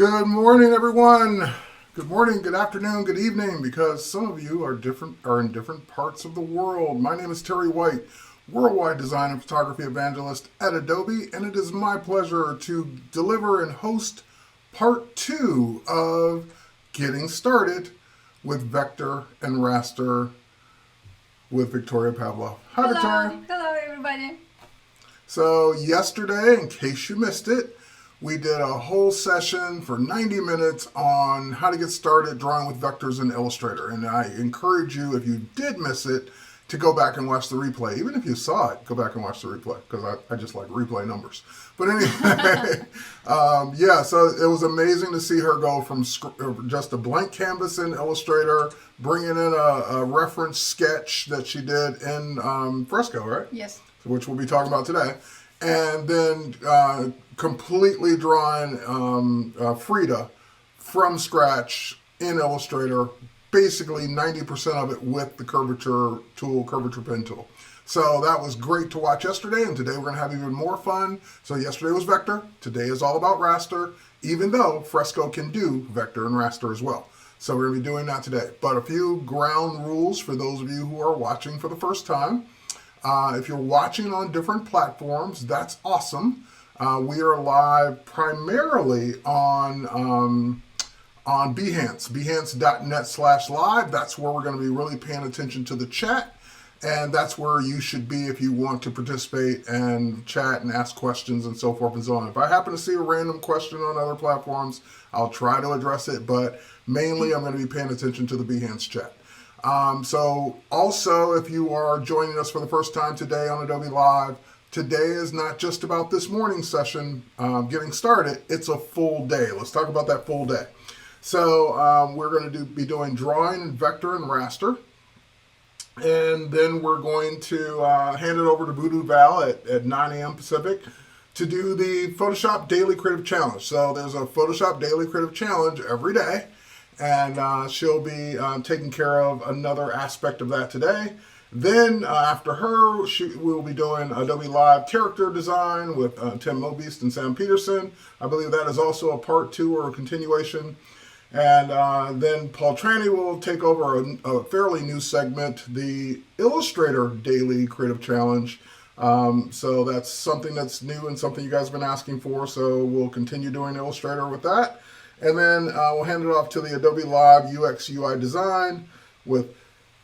Good morning, everyone. Good morning, good afternoon, good evening, because some of you are in different parts of the world. My name is Terry White, worldwide design and photography evangelist at Adobe, and it is my pleasure to deliver and host part 2 of Getting Started with Vector and Raster with Victoria Pavlov. Hi, Hello. Victoria. Hello, everybody. So yesterday, in case you missed it, we did a whole session for 90 minutes on how to get started drawing with vectors in Illustrator. And I encourage you, if you did miss it, to go back and watch the replay. Even if you saw it, go back and watch the replay, because I just like replay numbers. But anyway, so it was amazing to see her go from just a blank canvas in Illustrator, bringing in a reference sketch that she did in Fresco, right? Yes. Which we'll be talking about today. And then completely drawing Frida from scratch in Illustrator, basically 90% of it with the curvature pen tool. So that was great to watch yesterday, and today we're going to have even more fun. So yesterday was Vector, today is all about Raster, even though Fresco can do Vector and Raster as well. So we're going to be doing that today. But a few ground rules for those of you who are watching for the first time. If you're watching on different platforms, that's awesome. We are live primarily on Behance, behance.net/live. That's where we're going to be really paying attention to the chat. And that's where you should be if you want to participate and chat and ask questions and so forth and so on. If I happen to see a random question on other platforms, I'll try to address it. But mainly, I'm going to be paying attention to the Behance chat. So also, if you are joining us for the first time today on Adobe Live, today is not just about this morning session getting started. It's a full day. Let's talk about that full day. So we're going to be doing drawing in Vector and Raster. And then we're going to hand it over to Voodoo Val at 9 a.m. Pacific to do the Photoshop Daily Creative Challenge. So there's a Photoshop Daily Creative Challenge every day. And she'll be taking care of another aspect of that today. Then after her, we'll be doing Adobe Live character design with Tim Mobeast and Sam Peterson. I believe that is also a part 2 or a continuation. And then Paul Tranny will take over a fairly new segment, the Illustrator Daily Creative Challenge. So that's something that's new and something you guys have been asking for. So we'll continue doing Illustrator with that. And then we'll hand it off to the Adobe Live UX UI design with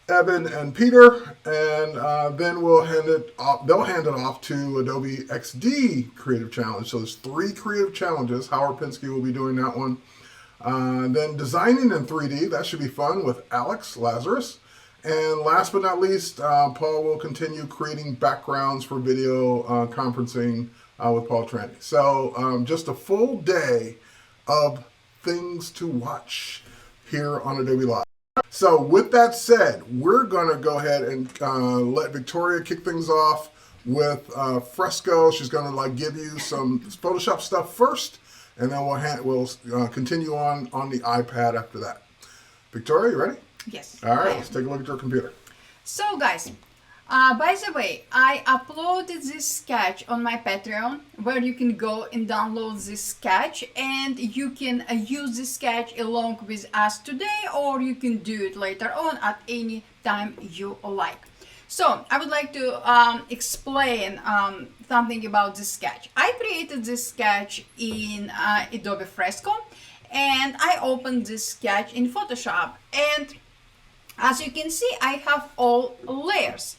Evan and Peter, and then they'll hand it off to Adobe XD Creative Challenge. So there's 3 creative challenges. Howard Pinsky will be doing that one. Then designing in 3D, that should be fun with Alex Lazarus. And last but not least, Paul will continue creating backgrounds for video conferencing with Paul Tranny. So just a full day of things to watch here on Adobe Live. So with that said, we're going to go ahead and let Victoria kick things off with Fresco. She's going to give you some Photoshop stuff first, and then we'll continue on the iPad after that. Victoria, you ready? Yes. All right, let's take a look at your computer. So guys, by the way, I uploaded this sketch on my Patreon, where you can go and download this sketch, and you can use this sketch along with us today, or you can do it later on at any time you like. So I would like to explain something about this sketch. I created this sketch in Adobe Fresco, and I opened this sketch in Photoshop, and as you can see, I have all layers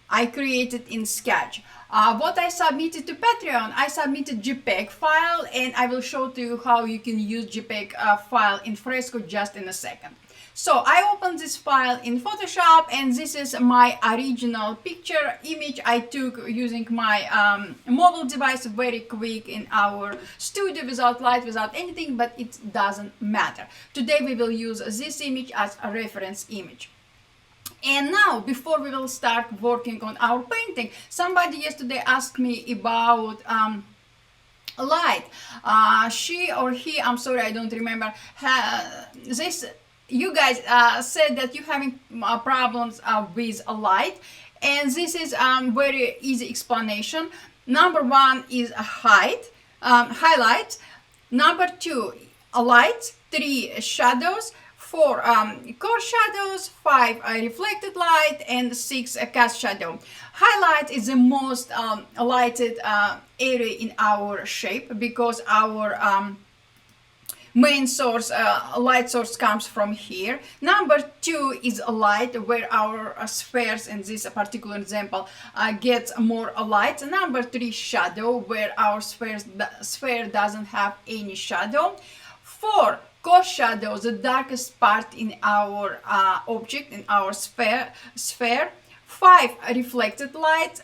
I created in Sketch. What I submitted to Patreon, I submitted JPEG file, and I will show to you how you can use JPEG file in Fresco just in a second. So I opened this file in Photoshop, and this is my original picture image I took using my mobile device, very quick in our studio, without light, without anything, but it doesn't matter. Today we will use this image as a reference image. And now, before we will start working on our painting, somebody yesterday asked me about light. She or he, I'm sorry, I don't remember, you guys said that you're having problems with light, and this is very easy explanation. Number 1 is a highlight. Number 2, light, 3 shadows, 4 core shadows, 5 reflected light, and 6 cast shadow. Highlight is the most lighted area in our shape because our main source, light source comes from here. Number 2 is light, where our spheres in this particular example gets more light. Number 3, shadow, where our sphere doesn't have any shadow. 4, ghost shadow, the darkest part in our object, in our sphere. 5, reflected light.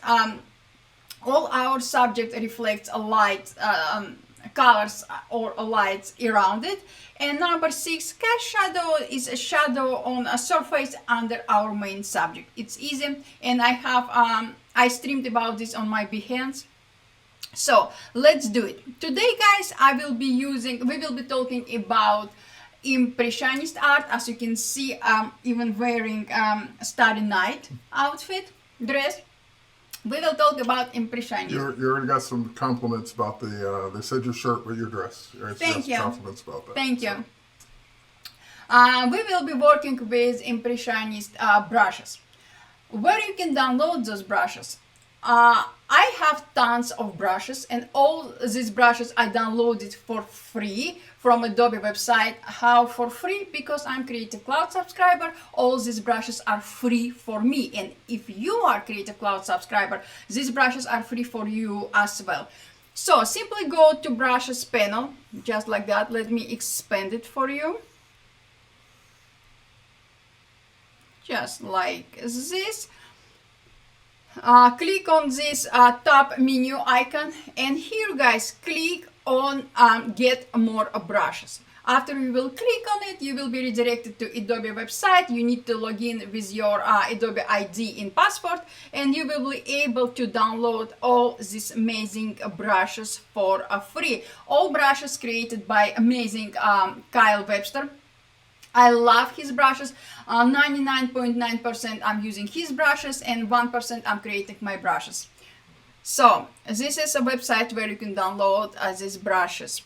All our subject reflects a light, colors or lights around it. And number 6, cast shadow is a shadow on a surface under our main subject. It's easy, and I have I streamed about this on my Behance. So let's do it. Today, guys, we will be talking about impressionist art. As you can see, I'm even wearing Starry Night outfit, dress. We will talk about impressionism. You already got some compliments about they said your shirt with your dress. Thank you. Compliments about that. Thank you. We will be working with impressionist brushes. Where you can download those brushes? I have tons of brushes, and all these brushes I downloaded for free from Adobe website. How for free? Because I'm Creative Cloud subscriber. All these brushes are free for me, and if you are Creative Cloud subscriber, these brushes are free for you as well. So simply go to brushes panel, just like that. Let me expand it for you. Just like this. Click on this top menu icon, and here, guys, click on get more brushes. After you will click on it, you will be redirected to Adobe website. You need to log in with your Adobe ID and password, and you will be able to download all these amazing brushes for free. All brushes created by amazing Kyle Webster. I love his brushes. 99.9% I'm using his brushes, and 1% I'm creating my brushes. So this is a website where you can download these brushes.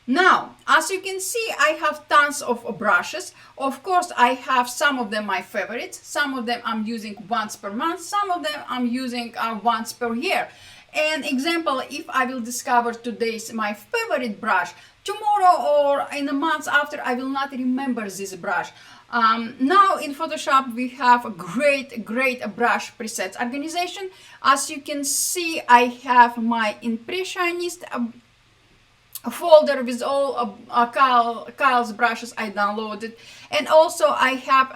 Now, as you can see, I have tons of brushes. Of course, I have some of them my favorites. Some of them I'm using once per month. Some of them I'm using once per year. An example, if I will discover today's my favorite brush, tomorrow or in a month after, I will not remember this brush. Now in Photoshop we have a great brush presets organization. As you can see, I have my impressionist folder with all Kyle's brushes I downloaded, and also I have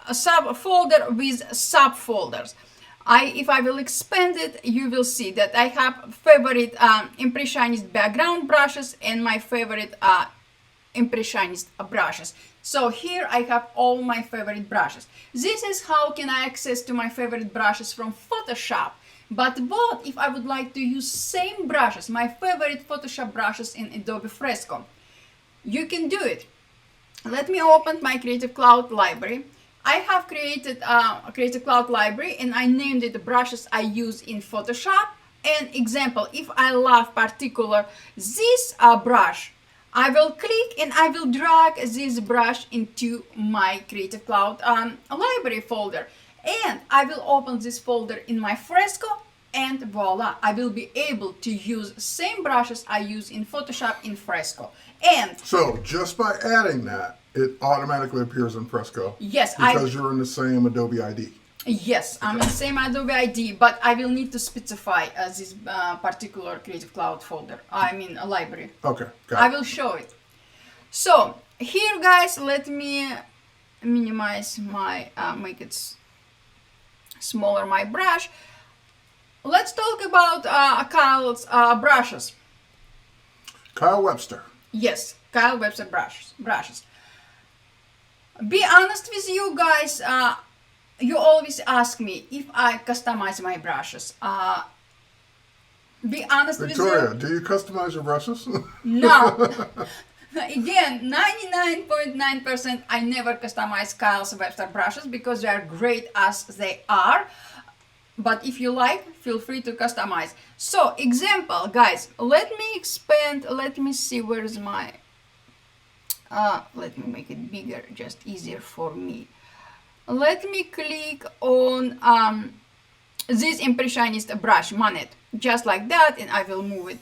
a subfolder with subfolders. If I will expand it, you will see that I have favorite impressionist background brushes and my favorite impressionist brushes. So here I have all my favorite brushes. This is how can I access to my favorite brushes from Photoshop. But what if I would like to use same brushes, my favorite Photoshop brushes in Adobe Fresco? You can do it. Let me open my Creative Cloud library. I have created a Creative Cloud library, and I named it the brushes I use in Photoshop. An example, if I love particular this brush, I will click and I will drag this brush into my Creative Cloud library folder. And I will open this folder in my Fresco, and voila, I will be able to use same brushes I use in Photoshop in Fresco. And so just by adding that, it automatically appears in Fresco. Yes, because you're in the same Adobe ID. Yes, I'm in the same Adobe ID, but I will need to specify this particular Creative Cloud folder. I mean, a library. Okay, got I it. will show it. So here, guys, let me minimize my, make it smaller, my brush. Let's talk about Kyle's brushes. Kyle Webster. Yes, Kyle Webster brushes. Be honest with you guys, you always ask me if I customize my brushes. Be honest Victoria, with you. do you customize your brushes? No. Again, 99.9% I never customize Kyle's Webster brushes because they are great as they are. but if you like, feel free to customize. So example, guys, let me expand, let me see where's my, let me make it bigger, just easier for me. Let me click on this impressionist brush, Monet, just like that, and I will move it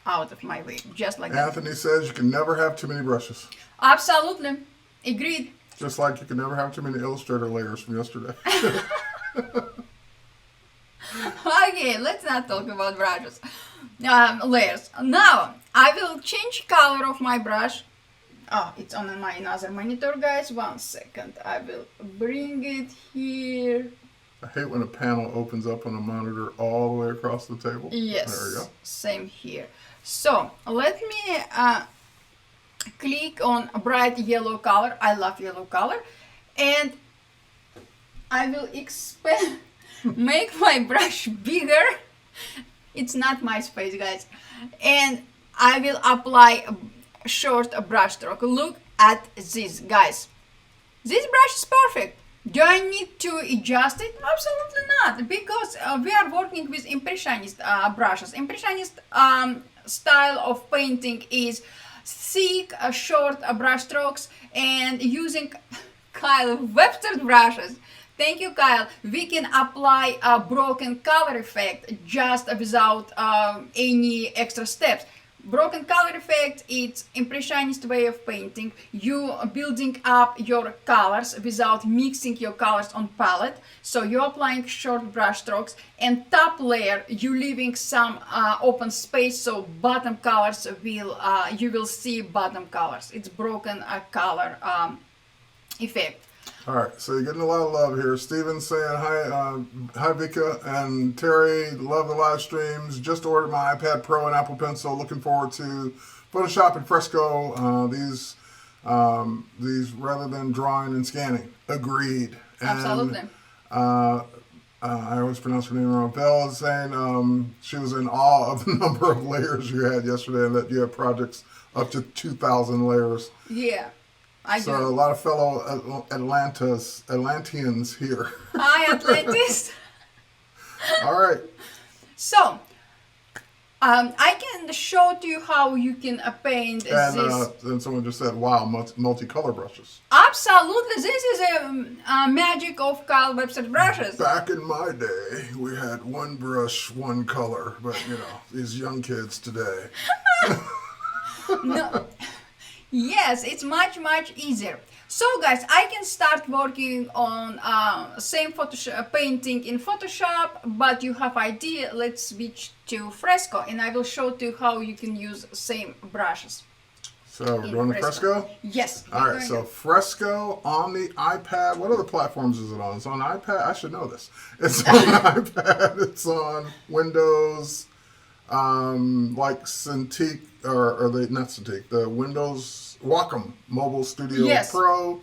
out of my way, just like that. Anthony says you can never have too many brushes. Absolutely, agreed. Just like you can never have too many Illustrator layers from yesterday. Okay, let's not talk about brushes. Layers. Now, I will change color of my brush. Oh, it's on my another monitor, guys. 1 second. I will bring it here. I hate when a panel opens up on a monitor all the way across the table. Yes, There we go. same here. So, let me click on a bright yellow color. I love yellow color. And I will expand, make my brush bigger. It's not my space, guys. And I will apply a short brush stroke. Look at this, guys. This brush is perfect. Do I need to adjust it? Absolutely not, because we are working with impressionist brushes. Impressionist style of painting is thick, short brush strokes, and using Kyle Webster brushes. Thank you, Kyle. We can apply a broken color effect just without any extra steps. Broken color effect, it's impressionist way of painting. You building up your colors without mixing your colors on palette. So you're applying short brush strokes, and top layer you leaving some open space, so bottom colors will you will see bottom colors. It's broken color effect. All right, so you're getting a lot of love here. Steven's saying hi, hi Vika and Terry. Love the live streams. Just ordered my iPad Pro and Apple Pencil. Looking forward to Photoshop and Fresco. These rather than drawing and scanning. Agreed. Absolutely. And, I always pronounce her name wrong. Belle is saying she was in awe of the number of layers you had yesterday, and that you have projects up to 2,000 layers. Yeah. So a lot of fellow Atlanteans here. Hi, Atlantis. All right. So, I can show to you how you can paint And this. then someone just said, "Wow, multicolor brushes." Absolutely, this is a magic of Kyle Webster brushes. Back in my day, we had one brush, one color, but you know, these young kids today. No. Yes, it's much easier. So guys, I can start working on same Photoshop painting in Photoshop, but you have idea, let's switch to Fresco, and I will show to you how you can use same brushes. So we're going to Fresco? Yes. All right, so Fresco on the iPad. What other platforms is it on? It's on iPad? I should know this. It's on iPad. It's on Windows, like Cintiq, or the, not Cintiq, the Windows Wacom Mobile Studio Yes. Pro.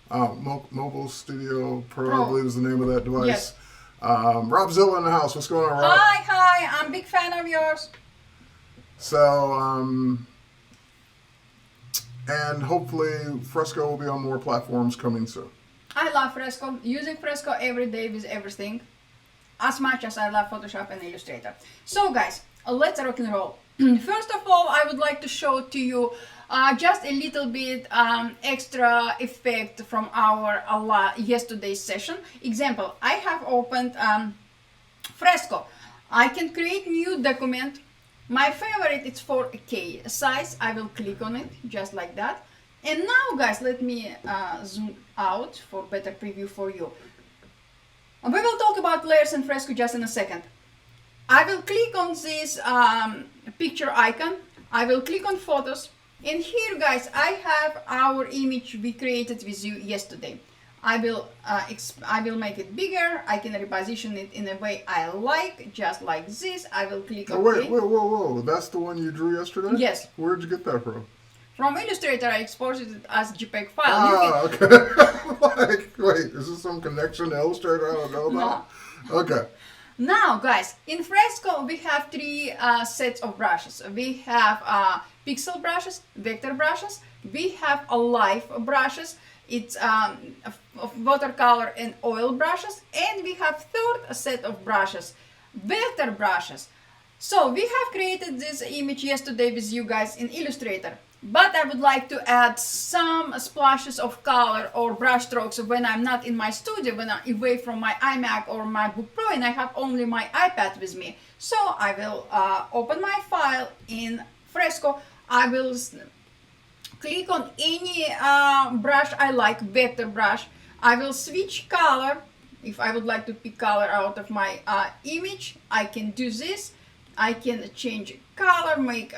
Mobile Studio Pro, I believe is the name of that device. Yes. Rob Zilla in the house. What's going on, Rob? Hi, I'm a big fan of yours. So, and hopefully Fresco will be on more platforms coming soon. I love Fresco, using Fresco every day with everything, as much as I love Photoshop and Illustrator. So guys, let's rock and roll. First of all, I would like to show to you just a little bit extra effect from our yesterday's session. Example, I have opened Fresco. I can create new document. My favorite is 4K size. I will click on it just like that. And now guys, let me zoom out for better preview for you. We will talk about layers in Fresco just in a second. I will click on this picture icon. I will click on photos. And here guys, I have our image we created with you yesterday. I will make it bigger. I can reposition it in a way I like, just like this. I will click Oh, OK. wait, whoa. That's the one you drew yesterday? Yes. Where'd you get that from? From Illustrator, I exported it as JPEG file. Ah, okay. Like, wait, is this some connection to Illustrator I don't know about? No. Okay. Now, guys, in Fresco, we have three sets of brushes. We have pixel brushes, vector brushes, We have a live brushes. It's of watercolor and oil brushes, and we have third set of brushes, vector brushes. So we have created this image yesterday with you guys in Illustrator, but I would like to add some splashes of color or brush strokes when I'm not in my studio, when I'm away from my iMac or MacBook Pro and I have only my iPad with me. So I will open my file in Fresco. I will click on any brush I like, vector brush. I will switch color. If I would like to pick color out of my image, I can do this. I can change color, make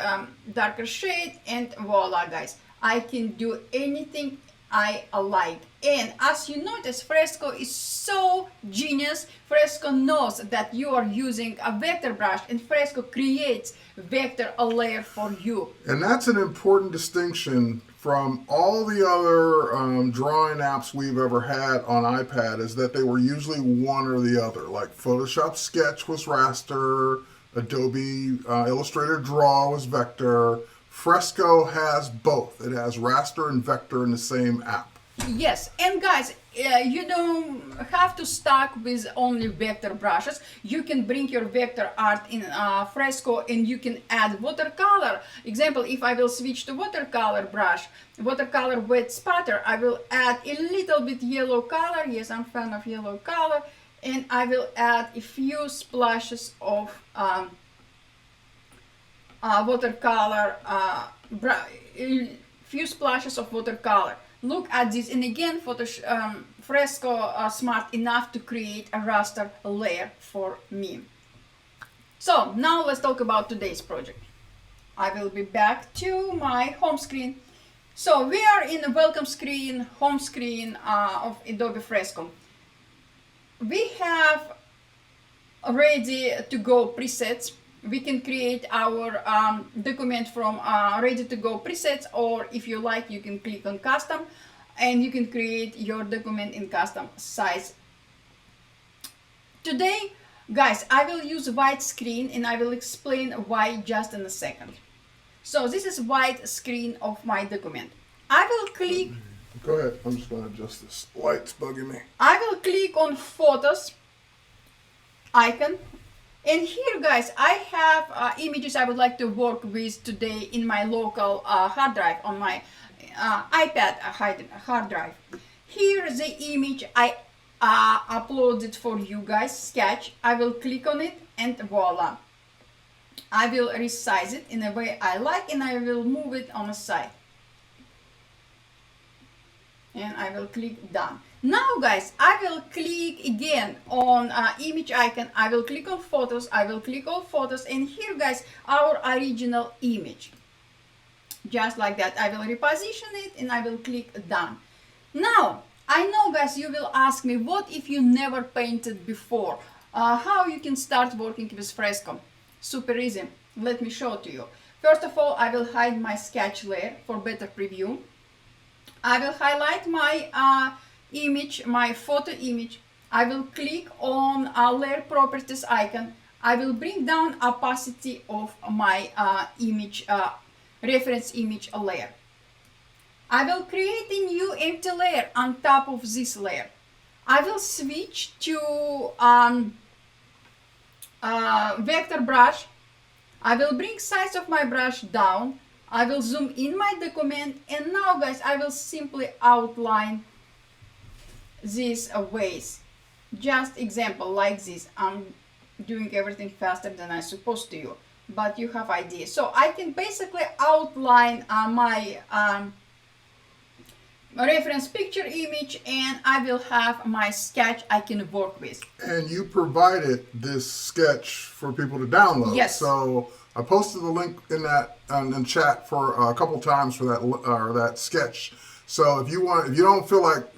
darker shade, and voila, guys. I can do anything I like. And as you notice, Fresco is so genius. Fresco knows that you are using a vector brush, and Fresco creates vector layer for you. And that's an important distinction from all the other drawing apps we've ever had on iPad, is that they were usually one or the other. Like Photoshop Sketch was Raster, Adobe Illustrator Draw was Vector. Fresco has both. It has Raster and Vector in the same app. Yes, and guys, you don't have to stuck with only vector brushes. You can bring your vector art in Fresco and you can add watercolor. Example, if I will switch to watercolor brush, watercolor wet spatter, I will add a little bit yellow color. Yes, I'm a fan of yellow color. And I will add a few splashes of watercolor, few splashes of watercolor. Look at this, and again, Fresco smart enough to create a raster layer for me. So now let's talk about today's project. I will be back to my home screen. So we are in the welcome screen, home screen of Adobe Fresco. We have ready to go presets. We can create our document from ready to go presets, or if you like, you can click on custom and you can create your document in custom size. Today, guys, I will use white screen and I will explain why just in a second. So this is white screen of my document. I will click. Go ahead, I'm just going to adjust this. Light's bugging me. I will click on photos icon. And here, guys, I have images I would like to work with today in my local hard drive, on my iPad hard drive. Here is the image I uploaded for you guys, sketch. I will click on it and voila. I will resize it in a way I like and I will move it on the side. And I will click done. Now, guys, I will click again on image icon. I will click on photos. I will click on photos. And here, guys, our original image. Just like that. I will reposition it and I will click done. Now, I know, guys, you will ask me, what if you never painted before? How you can start working with Fresco? Super easy. Let me show it to you. First of all, I will hide my sketch layer for better preview. I will highlight my image, my photo image. I will click on layer properties icon. I will bring down opacity of my image, reference image layer. I will create a new empty layer on top of this layer. I will switch to vector brush. I will bring size of my brush down. I will zoom in my document, and now, guys, I will simply outline these ways. Just example like this. I'm doing everything faster than I'm supposed to do, but you have ideas. So I can basically outline my reference picture image, and I will have my sketch I can work with. And you provided this sketch for people to download. Yes. So I posted the link in that in chat for a couple times for that sketch. So if you don't feel like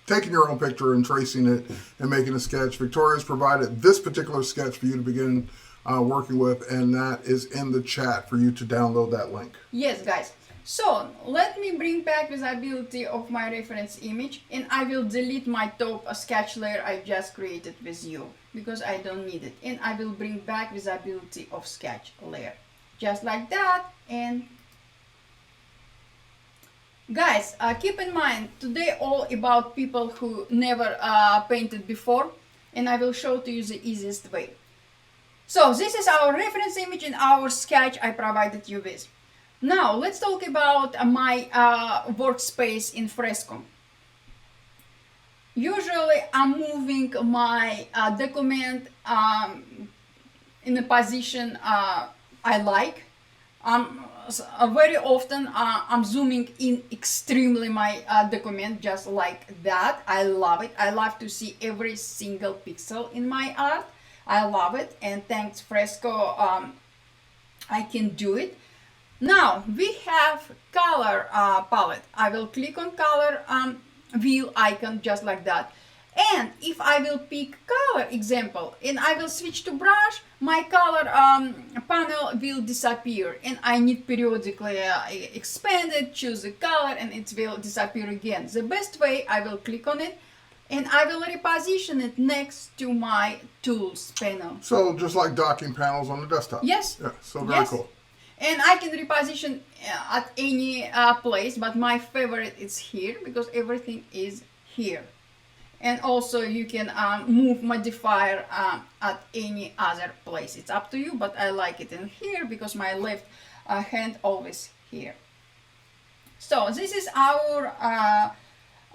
taking your own picture and tracing it and making a sketch, Victoria's provided this particular sketch for you to begin working with, and that is in the chat for you to download that link. Yes, guys. So let me bring back visibility of my reference image, and I will delete my top sketch layer I just created with you because I don't need it. And I will bring back visibility of sketch layer. Just like that, and Guys, keep in mind, today all about people who never painted before, and I will show to you the easiest way. So this is our reference image in our sketch I provided you with. Now let's talk about my workspace in Fresco. Usually I'm moving my document in a position I like. Very often I'm zooming in extremely my document just like that. I love it. I love to see every single pixel in my art. I love it, and thanks Fresco I can do it. Now we have color palette. I will click on color wheel icon just like that. And if I will pick color example and I will switch to brush, my color panel will disappear, and I need periodically expand it, choose the color, and it will disappear again. The best way, I will click on it and I will reposition it next to my tools panel. So just like docking panels on the desktop. Yes. Yeah, so very cool. And I can reposition at any place, but my favorite is here because everything is here. And also you can move modifier at any other place. It's up to you, but I like it in here because my left hand always here. So this is our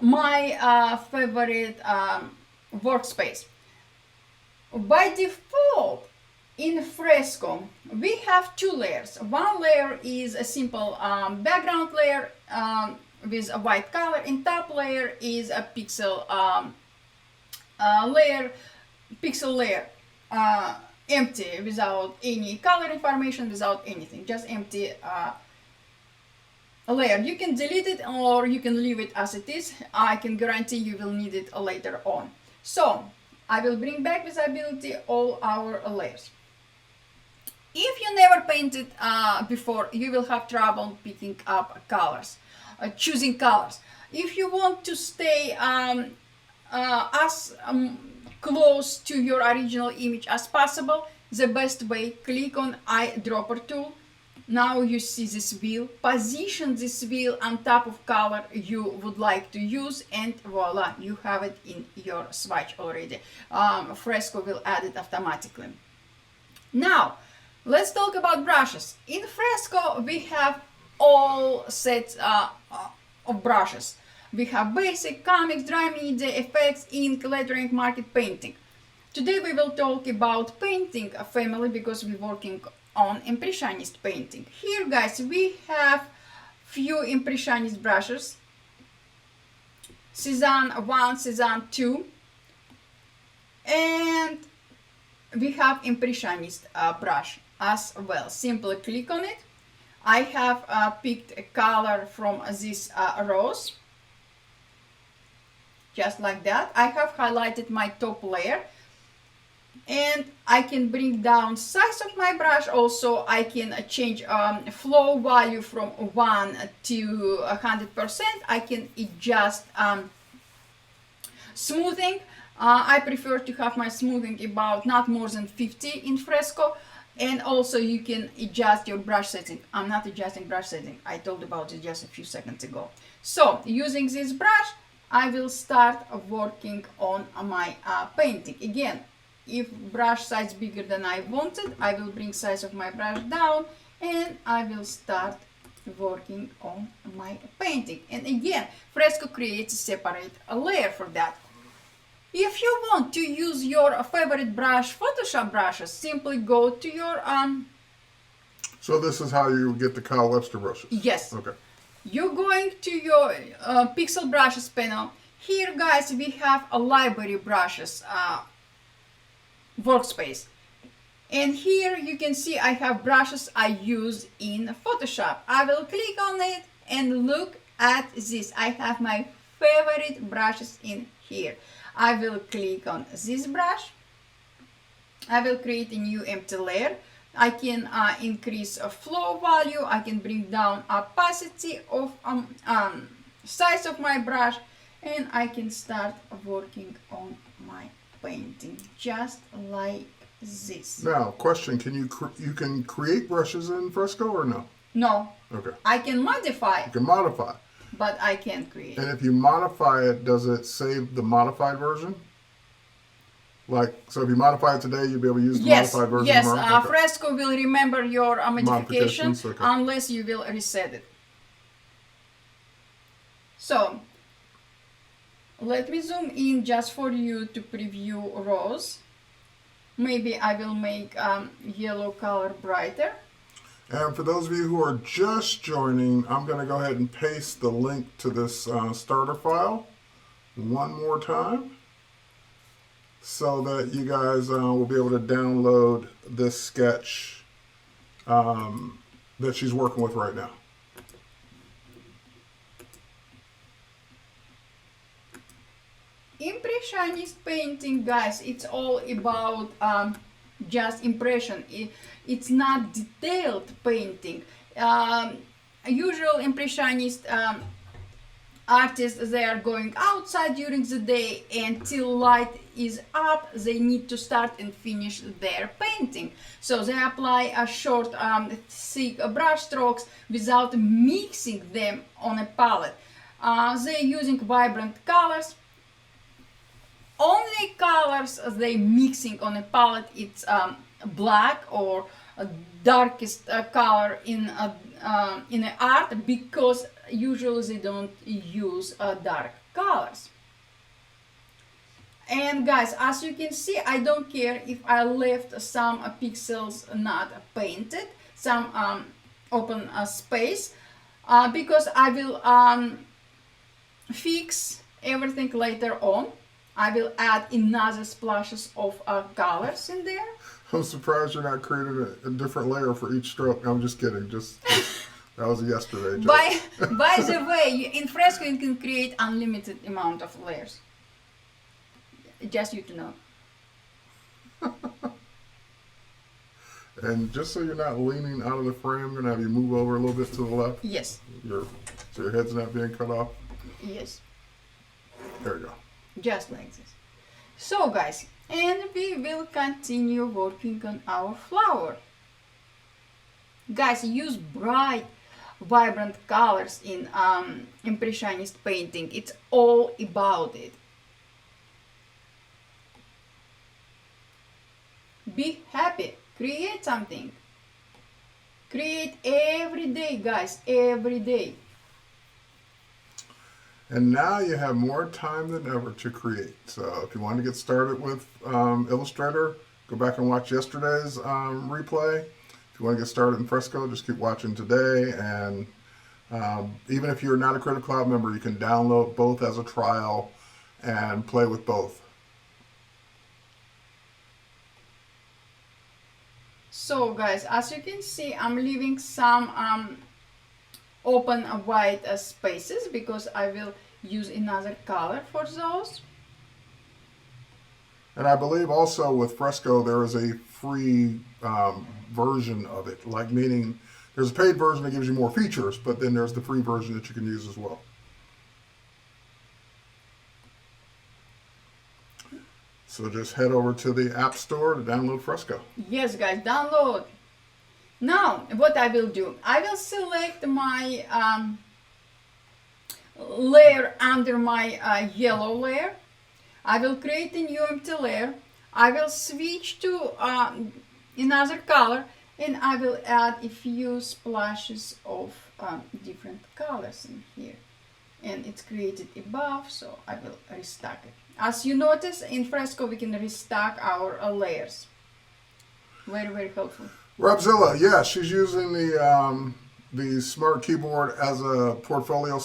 my favorite workspace. By default in Fresco we have two layers. One layer is a simple background layer with a white color, and top layer is a pixel pixel layer, empty, without any color information, without anything, just empty layer. You can delete it or you can leave it as it is. I can guarantee you will need it later on. So I will bring back visibility all our layers. If you never painted before, you will have trouble picking up colors, choosing colors. If you want to stay as close to your original image as possible, the best way, click on eyedropper tool. Now you see this wheel. Position this wheel on top of color you would like to use, and voila, you have it in your swatch already. Fresco will add it automatically. Now let's talk about brushes. In Fresco we have all sets of brushes. We have basic, comics, dry media, effects, ink, lettering, market, painting. Today we will talk about painting family because we're working on impressionist painting. Here guys we have few impressionist brushes, Cezanne 1, Cezanne 2, and we have impressionist brush as well. Simply click on it. I have picked a color from this rose, just like that. I have highlighted my top layer, and I can bring down size of my brush. Also I can change flow value from 1 to 100%. I can adjust smoothing. I prefer to have my smoothing about not more than 50 in Fresco. And also you can adjust your brush setting. I'm not adjusting brush setting, I told about it just a few seconds ago. So using this brush I will start working on my painting. Again, if brush size bigger than I wanted, I will bring size of my brush down and I will start working on my painting. And again, Fresco creates a separate layer for that. If you want to use your favorite brush, Photoshop brushes, simply go to your So this is how you get the Kyle Webster brushes? Yes. Okay. You're going to your pixel brushes panel. Here guys we have a library brushes workspace, and here you can see I have brushes I use in Photoshop. I will click on it and look at this. I have my favorite brushes in here. I will click on this brush. I will create a new empty layer. I can increase a flow value. I can bring down opacity of size of my brush, and I can start working on my painting just like this. Now, question: Can you can create brushes in Fresco or no? No. Okay. I can modify. You can modify. but I can't create. And if you modify it, does it save the modified version? Like, so if you modify it today, you'll be able to use the modified version yes, tomorrow? Okay. Fresco will remember your modification Modifications, okay. unless you will reset it. So, let me zoom in just for you to preview rows. Maybe I will make yellow color brighter. And for those of you who are just joining, I'm going to go ahead and paste the link to this starter file one more time so that you guys will be able to download this sketch that she's working with right now. Impressionist painting, guys, it's all about just impression. It's not detailed painting. Usual impressionist artists, they are going outside during the day, and till light is up they need to start and finish their painting. So they apply a short thick brush strokes without mixing them on a palette. They're using vibrant colors. Only colors they mixing on a palette, it's black or darkest color in the art, because usually they don't use dark colors. And guys, as you can see, I don't care if I left some pixels not painted, some open space, because I will fix everything later on. I will add another splashes of colors in there. I'm surprised you're not creating a different layer for each stroke. I'm just kidding. Just that was yesterday. By the way, in Fresco you can create unlimited amount of layers. Just you to know. And just so you're not leaning out of the frame, I'm gonna have you move over a little bit to the left. Yes. So your head's not being cut off. Yes. There you go. Just like this. So guys, and we will continue working on our flower. Guys, use bright, vibrant colors in impressionist painting. It's all about it. Be happy. Create something. Create every day, guys. Every day. And now you have more time than ever to create. So if you want to get started with Illustrator, go back and watch yesterday's replay. If you want to get started in Fresco, just keep watching today. And even if you're not a Creative Cloud member, you can download both as a trial and play with both. So guys, as you can see, I'm leaving some open white spaces because I will use another color for those. And I believe also with Fresco there is a free version of it, like meaning there's a paid version that gives you more features, but then there's the free version that you can use as well. So just head over to the App Store to download Fresco. Yes guys, download. Now, what I will do, I will select my layer under my yellow layer. I will create a new empty layer. I will switch to another color, and I will add a few splashes of different colors in here. And it's created above, so I will restack it. As you notice, in Fresco we can restack our layers. Very, very helpful. Robzilla, yeah, she's using the smart keyboard as a portfolio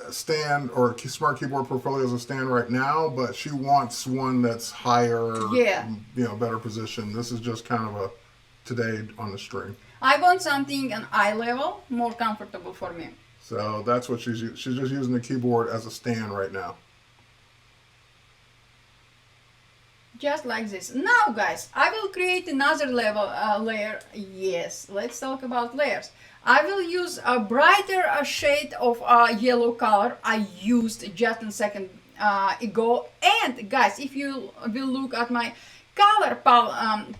stand, or smart keyboard portfolio as a stand right now, but she wants one that's higher, better position. This is just kind of a today on the string. I want something an eye level, more comfortable for me. So that's what she's just using the keyboard as a stand right now. Just like this. Now guys, I will create another level layer. Yes, let's talk about layers. I will use a brighter shade of yellow color I used just a second ago. And guys, if you will look at my color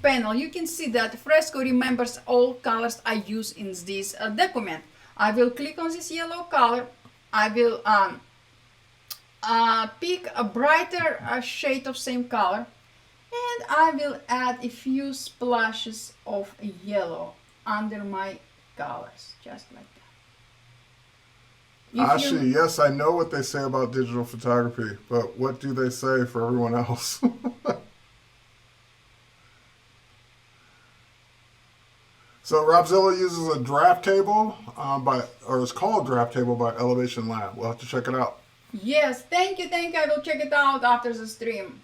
panel, you can see that Fresco remembers all colors I use in this document. I will click on this yellow color, I will pick a brighter shade of same color, and I will add a few splashes of yellow under my colors, just like that. Actually, yes, I know what they say about digital photography, but what do they say for everyone else? So Robzilla uses a draft table or it's called draft table by Elevation Lab. We'll have to check it out. Yes, thank you. I will check it out after the stream.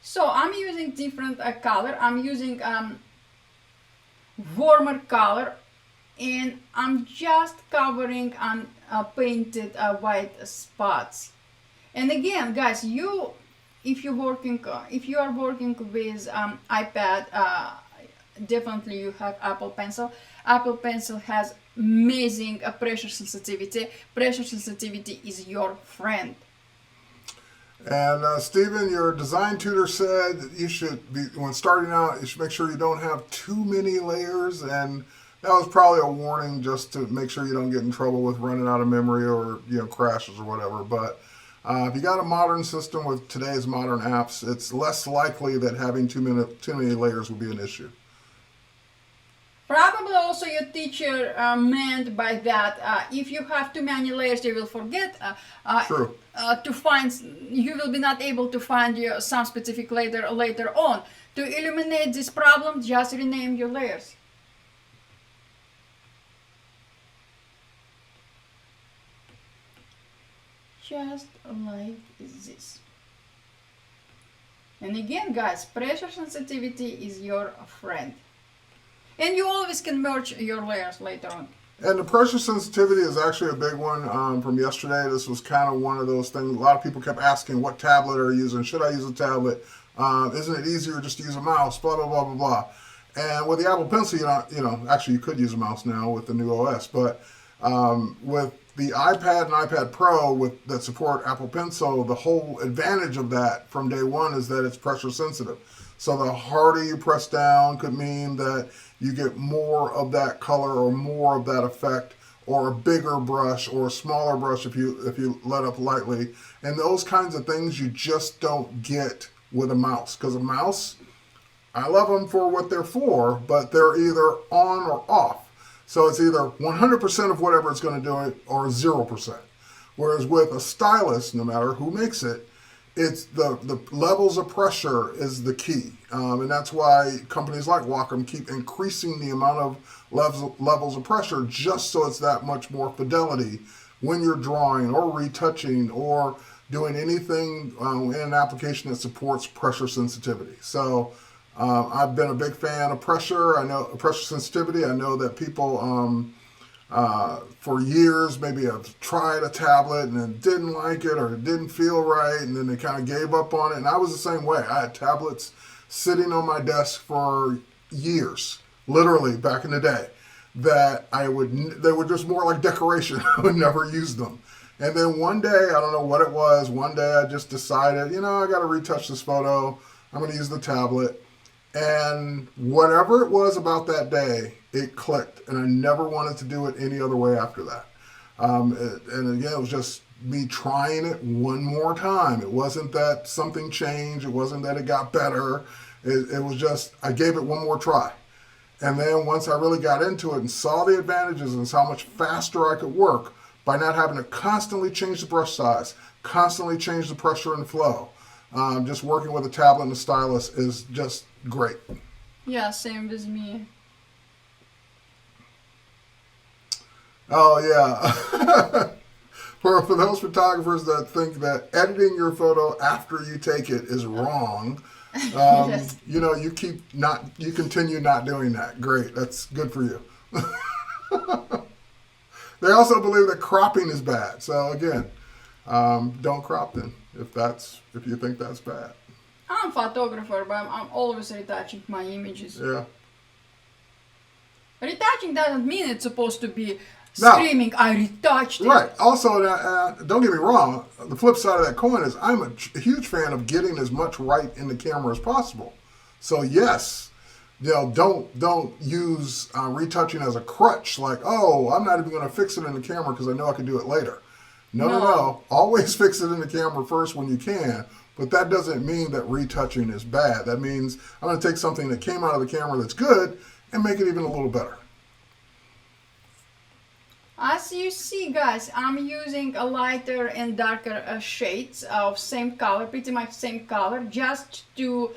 So I'm using different color. I'm using warmer color, and I'm just covering on painted white spots. And again, guys, if you are working with iPad, definitely you have Apple Pencil. Apple Pencil has amazing pressure sensitivity. Pressure sensitivity is your friend. And Stephen, your design tutor said that you should be, when starting out, you should make sure you don't have too many layers, and that was probably a warning just to make sure you don't get in trouble with running out of memory or crashes or whatever. But if you got a modern system with today's modern apps, it's less likely that having too many layers will be an issue. Probably also your teacher meant by that if you have too many layers, you will forget to find. You will be not able to find some specific later on. To eliminate this problem, just rename your layers. Just like this. And again, guys, pressure sensitivity is your friend. And you always can merge your layers later on. And the pressure sensitivity is actually a big one from yesterday. This was kind of one of those things. A lot of people kept asking, what tablet are you using? Should I use a tablet? Isn't it easier just to use a mouse? Blah, blah, blah, blah, blah. And with the Apple Pencil, actually you could use a mouse now with the new OS. But with the iPad and iPad Pro that support Apple Pencil, the whole advantage of that from day one is that it's pressure sensitive. So the harder you press down could mean that you get more of that color or more of that effect, or a bigger brush or a smaller brush if you let up lightly. And those kinds of things you just don't get with a mouse. Because a mouse, I love them for what they're for, but they're either on or off. So it's either 100% of whatever it's going to do or 0%. Whereas with a stylus, no matter who makes it, it's the levels of pressure is the key. And that's why companies like Wacom keep increasing the amount of levels of pressure just so it's that much more fidelity when you're drawing or retouching or doing anything in an application that supports pressure sensitivity. So I've been a big fan of pressure. I know pressure sensitivity. I know that people for years maybe have tried a tablet and then didn't like it or it didn't feel right, and then they kind of gave up on it. And I was the same way. I had tablets sitting on my desk for years, literally back in the day, that they were just more like decoration. I would never use them. And then one day, I don't know what it was, one day I just decided, I got to retouch this photo. I'm going to use the tablet. And whatever it was about that day, it clicked. And I never wanted to do it any other way after that. And again, it was just me trying it one more time. It wasn't that something changed. It wasn't that it got better. It was just, I gave it one more try. And then once I really got into it and saw the advantages and saw how much faster I could work by not having to constantly change the brush size, constantly change the pressure and flow, just working with a tablet and a stylus is just great. Yeah, same with me. Oh, yeah. For those photographers that think that editing your photo after you take it is wrong, yes. You continue not doing that. Great. That's good for you. They also believe that cropping is bad. So again, don't crop then if you think that's bad. I'm a photographer, but I'm always retouching my images. Yeah. Retouching doesn't mean it's supposed to be screaming, I retouched it. Right. Also, don't get me wrong, the flip side of that coin is I'm a huge fan of getting as much right in the camera as possible. So yes, don't use retouching as a crutch. Like, oh, I'm not even going to fix it in the camera because I know I can do it later. No. Always fix it in the camera first when you can. But that doesn't mean that retouching is bad. That means I'm going to take something that came out of the camera that's good and make it even a little better. As you see, guys, I'm using a lighter and darker shades of same color, pretty much same color, just to,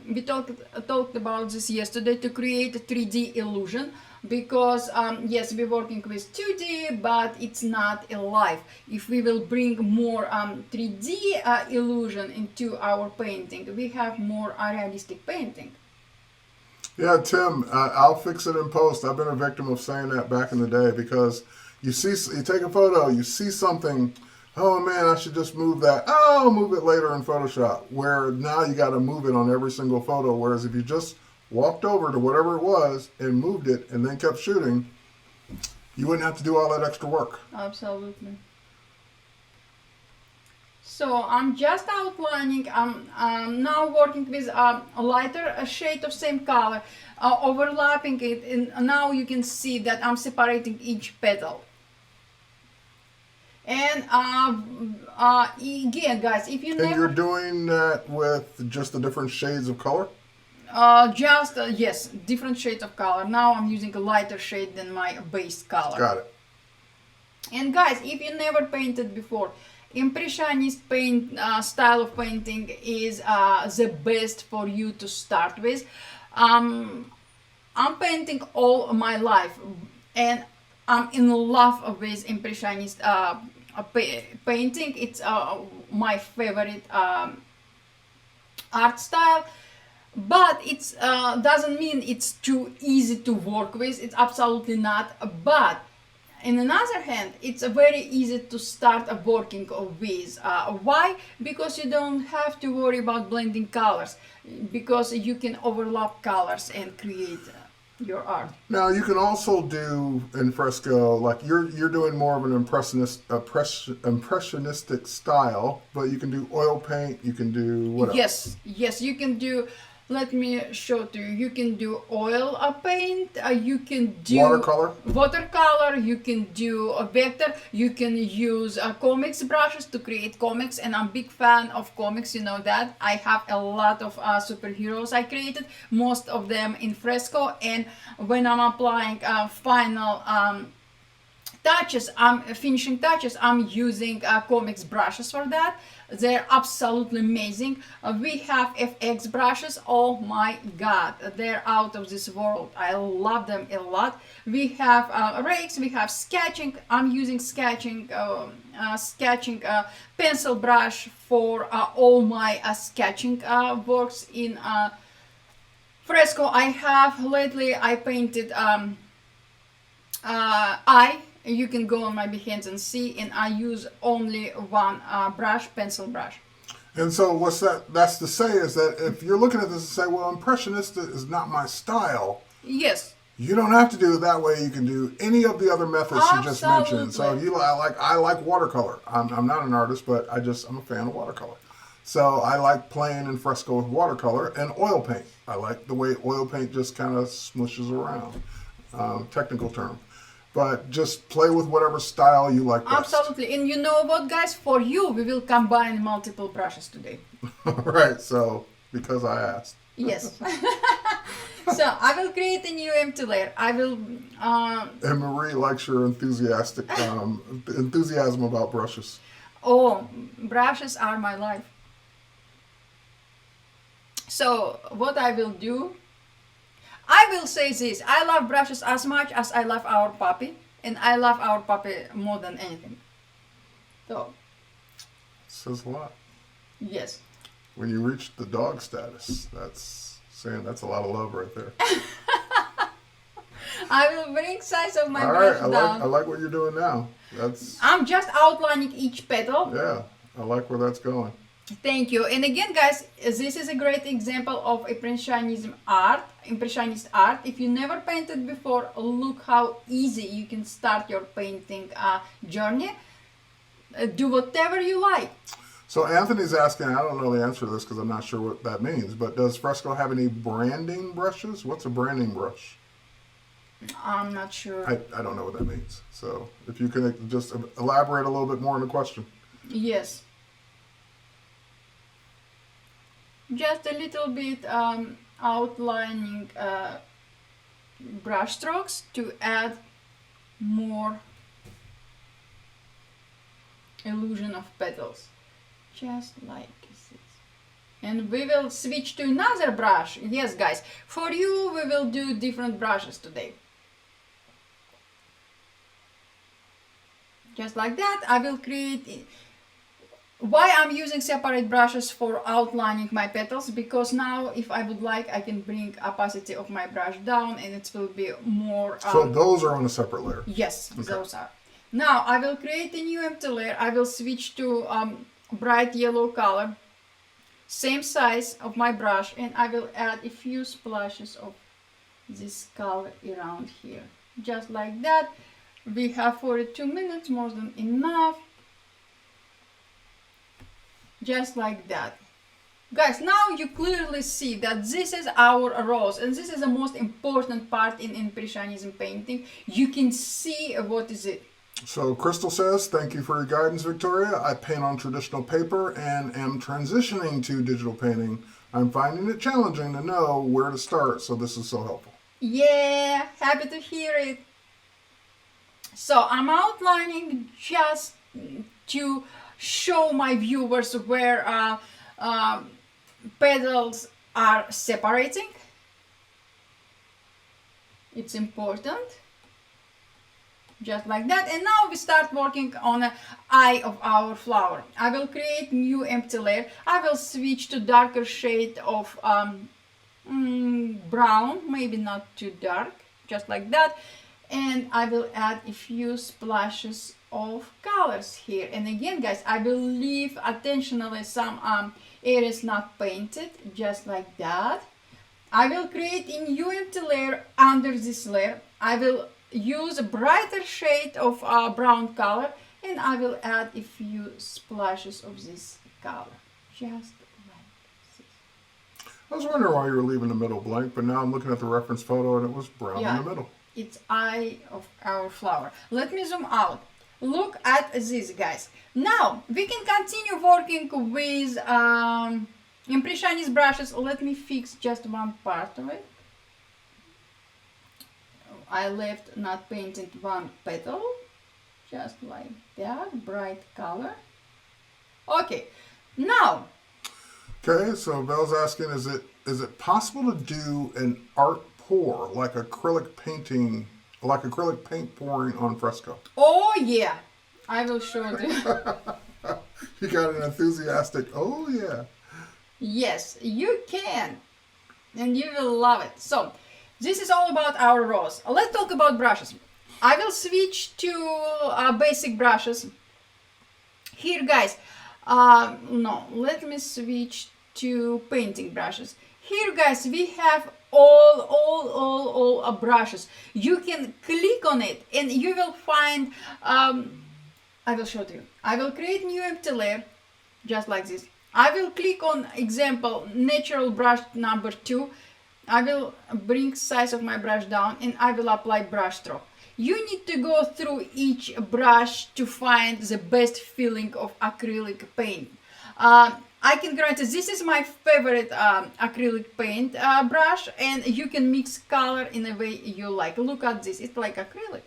we talked about this yesterday, to create a 3D illusion, because, yes, we're working with 2D, but it's not alive. If we will bring more 3D illusion into our painting, we have more realistic painting. Yeah, Tim, I'll fix it in post. I've been a victim of saying that back in the day because you take a photo, you see something, oh man, I should just move that. Oh, I'll move it later in Photoshop. Where now you got to move it on every single photo. Whereas if you just walked over to whatever it was and moved it and then kept shooting, you wouldn't have to do all that extra work. Absolutely. So I'm just outlining, I'm now working with a lighter shade of same color, overlapping it, and now you can see that I'm separating each petal. And again, guys, if you And you're doing that with just the different shades of color? Yes, different shades of color. Now I'm using a lighter shade than my base color. Got it. And guys, if you never painted before, Impressionist style of painting is the best for you to start with. I'm painting all my life, and I'm in love with Impressionist painting. It's my favorite art style. But it doesn't mean it's too easy to work with. It's absolutely not. But on the other hand, it's very easy to start working with. Why? Because you don't have to worry about blending colors, because you can overlap colors and create your art. Now you can also do in fresco, like you're doing more of an impressionistic style, but you can do oil paint. You can do what else? Yes, you can do. Let me show to you. You can do oil paint. You can do watercolor. You can do a vector. You can use comics brushes to create comics. And I'm a big fan of comics. You know that. I have a lot of superheroes I created. Most of them in fresco. And when I'm applying final touches, finishing touches, I'm using comics brushes for that. They're absolutely amazing. We have FX brushes. Oh my god, they're out of this world. I love them a lot. We have rakes. We have sketching. I'm using sketching pencil brush for all my sketching works in fresco. I painted eye. You can go on my Behance and see, and I use only one pencil brush. And so that's to say is that if you're looking at this and say, well, Impressionist is not my style. Yes. You don't have to do it that way. You can do any of the other methods you just mentioned. So if you I like watercolor. I'm not an artist, but I'm a fan of watercolor. So I like playing in fresco with watercolor and oil paint. I like the way oil paint just kind of smushes around. Technical term. But just play with whatever style you like best. Absolutely. And you know what, guys? For you, we will combine multiple brushes today. Right. So, because I asked. Yes. So, I will create a new empty layer. I will... And Marie likes your enthusiasm about brushes. Oh, brushes are my life. So, what I will do... I will say this, I love brushes as much as I love our puppy, and I love our puppy more than anything. So. Says a lot. Yes. When you reach the dog status, that's saying that's a lot of love right there. I will bring size of my brush down. I like what you're doing now. I'm just outlining each petal. Yeah, I like where that's going. Thank you. And again, guys, this is a great example of Impressionist art. If you never painted before, look how easy you can start your painting journey. Do whatever you like. So Anthony's asking, I don't know the answer to this because I'm not sure what that means, but does Fresco have any branding brushes? What's a branding brush? I'm not sure. I don't know what that means. So if you can just elaborate a little bit more on the question. Yes. Just a little bit outlining brush strokes to add more illusion of petals. Just like this. And we will switch to another brush. Yes, guys, for you we will do different brushes today. Just like that, I will create. Why I'm using separate brushes for outlining my petals? Because now if I would like, I can bring opacity of my brush down and it will be more... So those are on a separate layer? Yes, okay. Those are. Now I will create a new empty layer. I will switch to bright yellow color. Same size of my brush, and I will add a few splashes of this color around here. Just like that. We have 42 minutes, more than enough. Just like that. Guys, now you clearly see that this is our rose, and this is the most important part in Impressionism painting. You can see what is it. So Crystal says, thank you for your guidance, Victoria. I paint on traditional paper and am transitioning to digital painting. I'm finding it challenging to know where to start, so this is so helpful. Yeah, happy to hear it. So I'm outlining just to show my viewers where petals are separating. It's important. Just like that. And now we start working on the eye of our flower. I will create new empty layer. I will switch to darker shade of brown, maybe not too dark, just like that. And I will add a few splashes of colors here. And again, guys, I will leave intentionally some areas not painted, just like that. I will create a new empty layer under this layer. I will use a brighter shade of brown color, and I will add a few splashes of this color, just like this. I was wondering why you were leaving the middle blank, but now I'm looking at the reference photo and it was brown in the middle. It's eye of our flower. Let me zoom out. Look at this, guys. Now we can continue working with Impressionist brushes. Let me fix just one part of it. I left not painted one petal, just like that, bright color. Okay, now. Okay, so Belle's asking, is it possible to do an art pour, like acrylic painting, like acrylic paint pouring on fresco? Oh yeah, I will show you. You got an enthusiastic, oh yeah. Yes, you can, and you will love it. So, this is all about our rose. Let's talk about brushes. I will switch to basic brushes. Here, guys, no, let me switch to painting brushes. Here, guys, we have all brushes. You can click on it and you will find, I will show you. I will create new empty layer, just like this. I will click on example, natural brush number 2. I will bring size of my brush down and I will apply brush stroke. You need to go through each brush to find the best feeling of acrylic paint. I can guarantee this is my favorite acrylic paint brush, and you can mix color in a way you like. Look at this, it's like acrylic.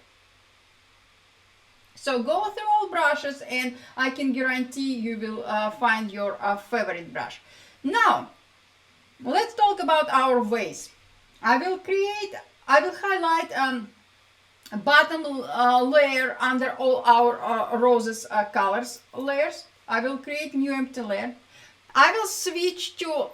So go through all brushes and I can guarantee you will find your favorite brush. Now, let's talk about our vase. I will highlight a bottom layer under all our roses colors layers. I will create new empty layer. I will switch to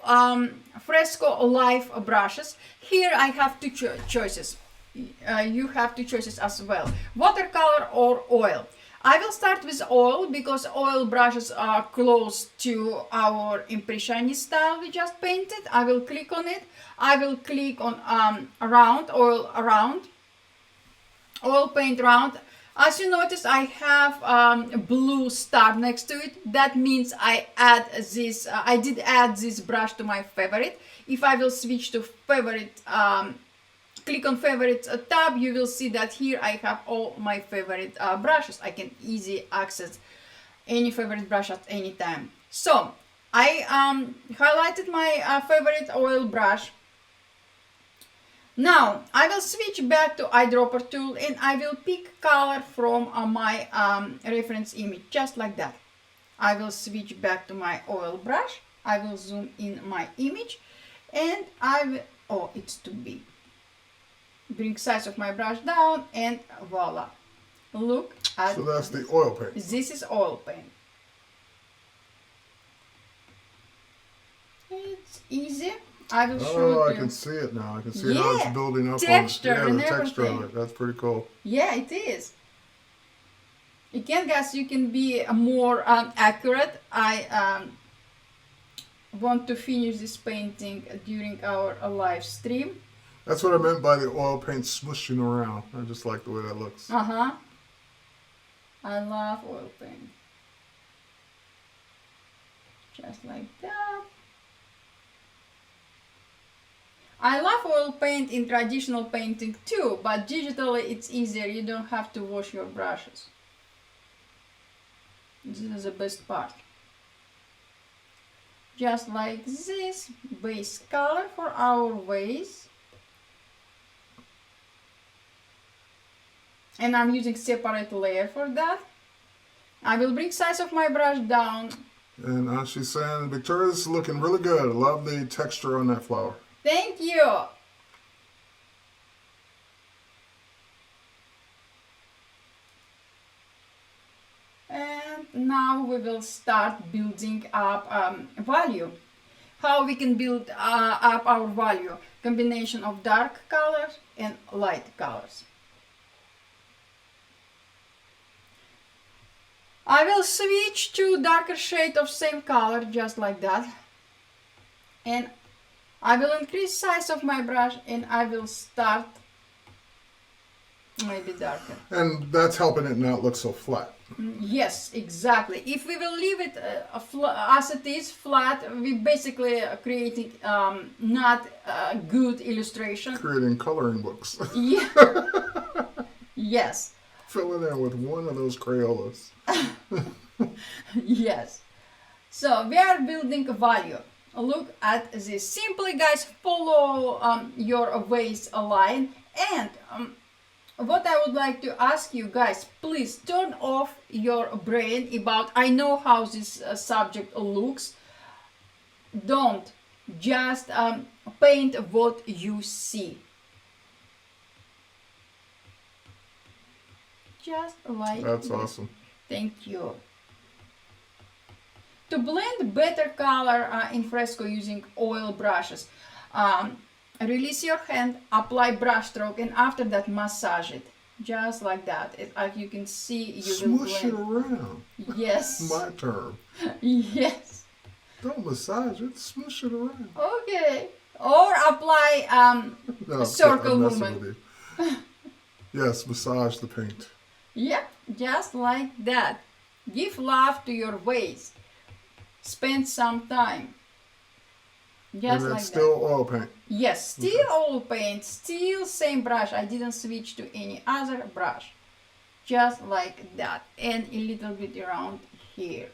Fresco Live brushes. Here I have two choices. You have two choices as well, watercolor or oil. I will start with oil because oil brushes are close to our Impressionist style we just painted. I will click on it. I will click on oil paint round. As you notice, I have a blue star next to it. That means I did add this brush to my favorite. If I will switch to favorite, click on favorites tab, you will see that here I have all my favorite brushes. I can easily access any favorite brush at any time. So I highlighted my favorite oil brush. Now I will switch back to eyedropper tool and I will pick color from my reference image, just like that. I will switch back to my oil brush. I will zoom in my image and I will, oh, it's too big. Bring size of my brush down and voila. Look at, so that's the oil paint. this is oil paint. It's easy. I will show Oh, you. I can see it now. I can see how Yeah, it's building up. texture on and the texture of everything. it. That's pretty cool. Yeah, it is. Again, guys, you can be more accurate. I want to finish this painting during our live stream. That's what I meant by the oil paint smooshing around. I just like the way that looks. Uh-huh. I love oil paint. Just like that. I love oil paint in traditional painting too, but digitally it's easier. You don't have to wash your brushes. This is the best part. Just like this, base color for our vase. And I'm using separate layer for that. I will bring size of my brush down. And she's saying, Victoria's looking really good. I love the texture on that flower. Thank you. And now we will start building up value. How we can build up our value? Combination of dark colors and light colors. I will switch to darker shade of same color, just like that. And I will increase size of my brush and I will start maybe darker. And that's helping it not look so flat. Yes, exactly. If we will leave it as it is flat, we basically creating not a good illustration. Creating coloring books. Yeah. Yes. Fill in there with one of those Crayolas. Yes. So we are building a value. Look at this. Simply, guys, follow your vase line. And what I would like to ask you guys, please turn off your brain about, I know how this subject looks. Don't just paint what you see. Just like That's this. awesome. Thank you. To blend better color in Fresco using oil brushes, release your hand, apply brush stroke, and after that massage it. Just like that. As you can see, you will Smush it blend. around. Yes. My term. Yes. Don't massage it, smush it around. Okay. Or apply No, circle I'm messing movement. with you. Yes, massage the paint. Yep, just like that. Give love to your vase. Spend some time. Just And like it's still that. oil paint. Yes, still oil paint, still same brush. I didn't switch to any other brush. Just like that. And a little bit around here.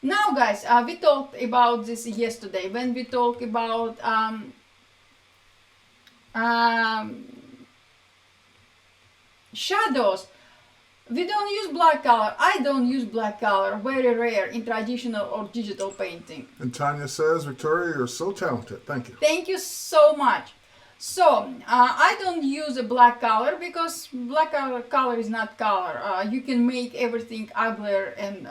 Now guys, we talked about this yesterday when we talked about shadows. We don't use black color. I don't use black color. Very rare in traditional or digital painting. And Tanya says, Victoria, you're so talented. Thank you. Thank you so much. So I don't use a black color because black color is not color. You can make everything uglier and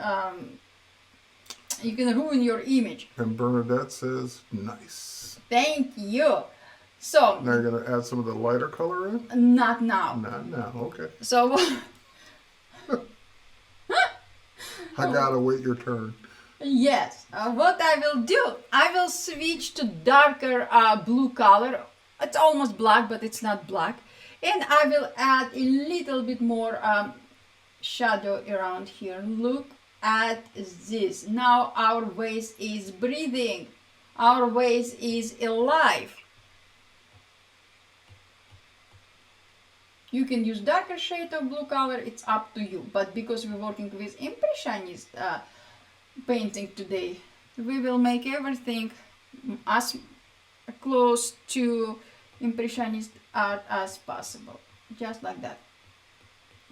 you can ruin your image. And Bernadette says, nice. Thank you. So Now you're going to add some of the lighter color in? not now. Not now. Okay. So I got to wait your turn. yes, what I will do, I will switch to darker blue color. It's almost black, but it's not black. And I will add a little bit more shadow around here. Look at this. Now our vase is breathing. Our vase is alive. You can use darker shade of blue color, it's up to you. But because we're working with Impressionist painting today, we will make everything as close to Impressionist art as possible. Just like that.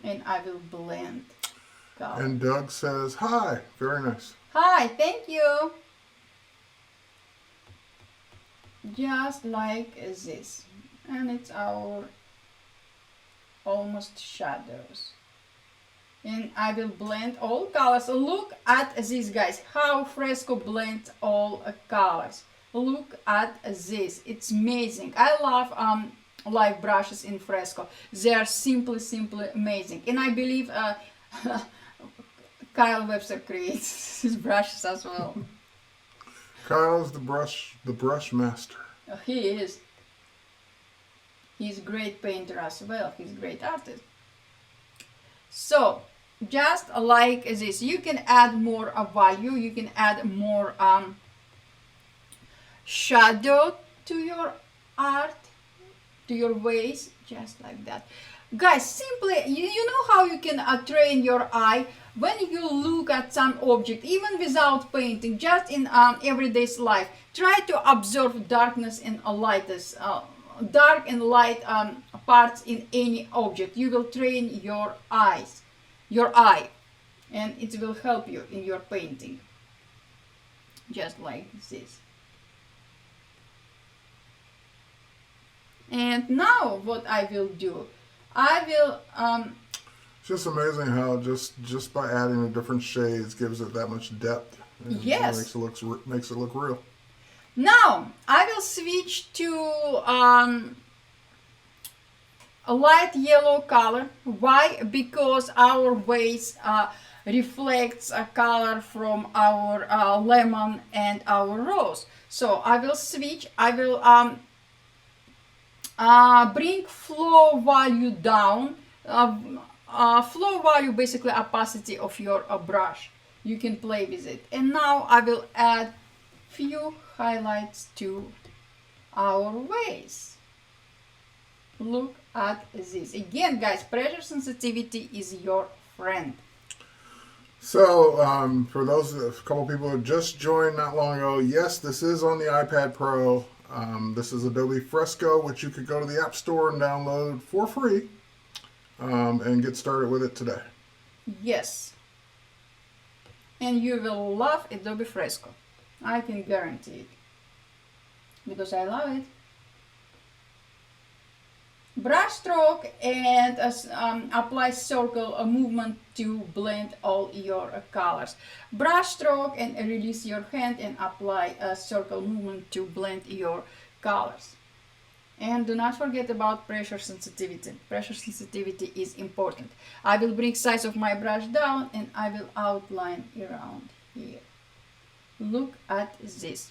And I will blend color. And Doug says, hi. Very nice. Hi, thank you. Just like this. And it's our almost shadows. And I will blend all colors. Look at this, guys, how Fresco blends all colors. Look at this, it's amazing. I love live brushes in Fresco. They are simply amazing. And I believe Kyle Webster creates his brushes as well. Kyle's the brush master. He is. He's a great painter as well. He's a great artist. So, just like this, you can add more value. You can add more shadow to your art, to your vase, just like that. Guys, simply, you know how you can train your eye when you look at some object, even without painting, just in everyday's life. Try to observe darkness and lightness. Dark and light parts in any object. You will train your eye, and it will help you in your painting. Just like this. And now what I will do, I will It's just amazing how just by adding the different shades gives it that much depth. And yes, makes it look real. Now I will switch to a light yellow color. Why? Because our vase reflects a color from our lemon and our rose. So I will switch. I will bring flow value down. Flow value, basically opacity of your brush. You can play with it. And now I will add few highlights to our vase. Look at this. Again, guys, pressure sensitivity is your friend. So, for those, a couple people who just joined not long ago, yes, this is on the iPad Pro. This is Adobe Fresco, which you could go to the App Store and download for free and get started with it today. Yes. And you will love Adobe Fresco. I can guarantee it. Because I love it. Brush stroke and apply circle movement to blend all your colors. Brush stroke and release your hand and apply a circle movement to blend your colors. And do not forget about pressure sensitivity. Pressure sensitivity is important. I will bring size of my brush down and I will outline around here. Look at this.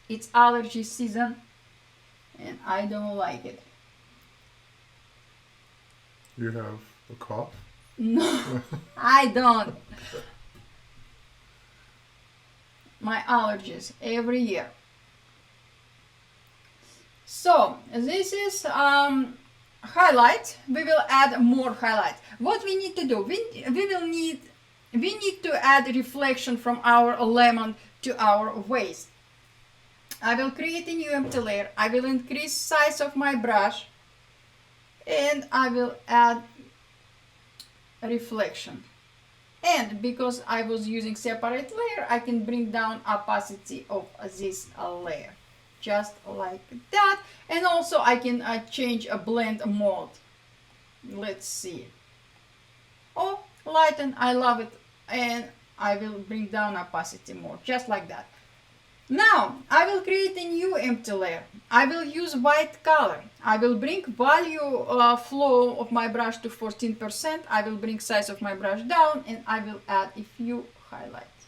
It's allergy season and I don't like it. You have a cough? No, I don't. My allergies every year. So this is highlight. We will add more highlight. What we need to do? We need to add reflection from our lemon to our vase. I will create a new empty layer. I will increase size of my brush and I will add reflection. And because I was using separate layer, I can bring down opacity of this layer. Just like that. And also I can change a blend mode. Let's see. Oh, lighten, I love it. And I will bring down opacity more, just like that. Now, I will create a new empty layer. I will use white color. I will bring value flow of my brush to 14%. I will bring size of my brush down and I will add a few highlights.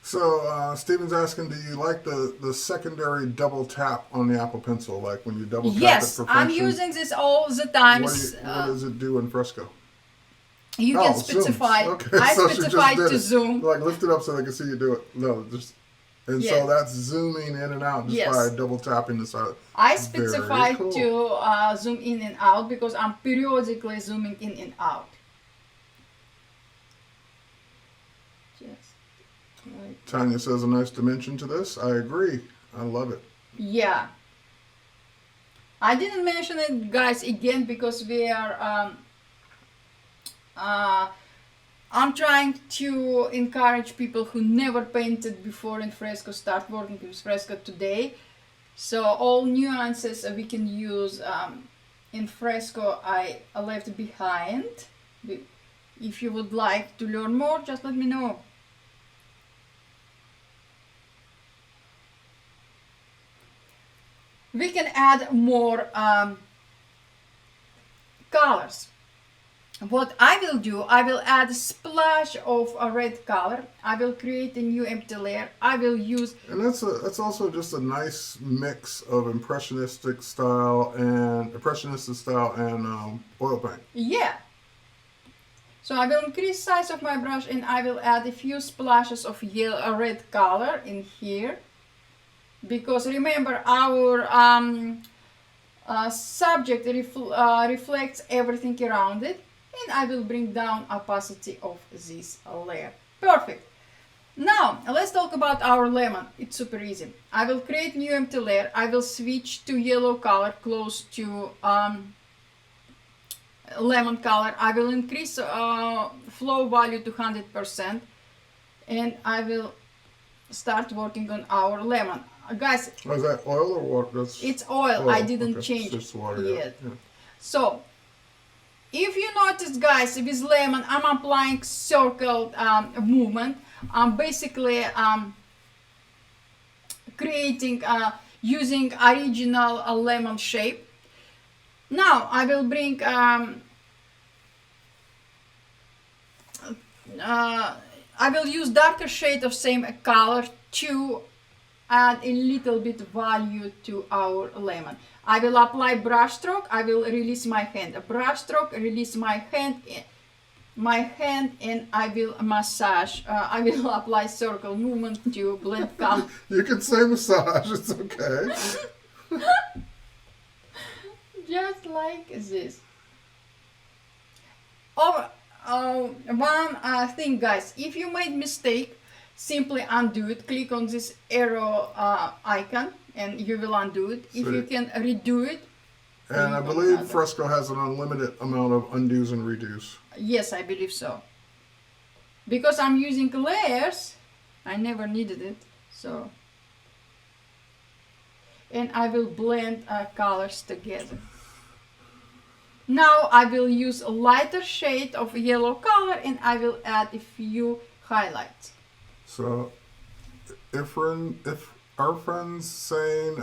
So Steven's asking, do you like the secondary double tap on the Apple Pencil, like when you double tap Yes, it for I'm function? using this all the time. What does it do in Fresco? You can specify. Zooms. Okay, I so she specified just did to it. zoom. Like lift it up so they can see you do it. No, just and Yes. so that's zooming in and out just Yes. by double tapping the side. I specified cool. to zoom in and out because I'm periodically zooming in and out. Just like Tanya says a nice dimension to this. I agree. I love it. yeah. I didn't mention it, guys, again because we are. I'm trying to encourage people who never painted before in Fresco start working with Fresco today. So all nuances we can use in Fresco I left behind. If you would like to learn more, just let me know. We can add more colors. What I will do, I will add a splash of a red color. I will create a new empty layer. I will use... And that's also just a nice mix of impressionistic style and oil paint. Yeah. So I will increase size of my brush and I will add a few splashes of yellow, red color in here. Because remember, our subject reflects everything around it. And I will bring down opacity of this layer. Perfect. Now, let's talk about our lemon. It's super easy. I will create new empty layer. I will switch to yellow color close to lemon color. I will increase flow value to 100%. And I will start working on our lemon. Guys, Oh, is that oil or water? it's oil. I didn't change It's just water, yet. yeah. So, if you notice, guys, with lemon, I'm applying circle movement. I'm basically creating, using original lemon shape. Now, I will bring, I will use darker shade of same color to add a little bit value to our lemon. I will apply brush stroke. I will release my hand. A brush stroke, release my hand, and I will massage. I will apply circle movement to blend color. You can say massage. It's okay. Just like this. One thing, guys. If you made mistake, simply undo it. Click on this arrow icon and you will undo it. If you can redo it. And I believe Fresco has an unlimited amount of undos and redos. Yes, I believe so. Because I'm using layers, I never needed it. So, and I will blend colors together. Now I will use a lighter shade of yellow color and I will add a few highlights. So, if our friend's saying,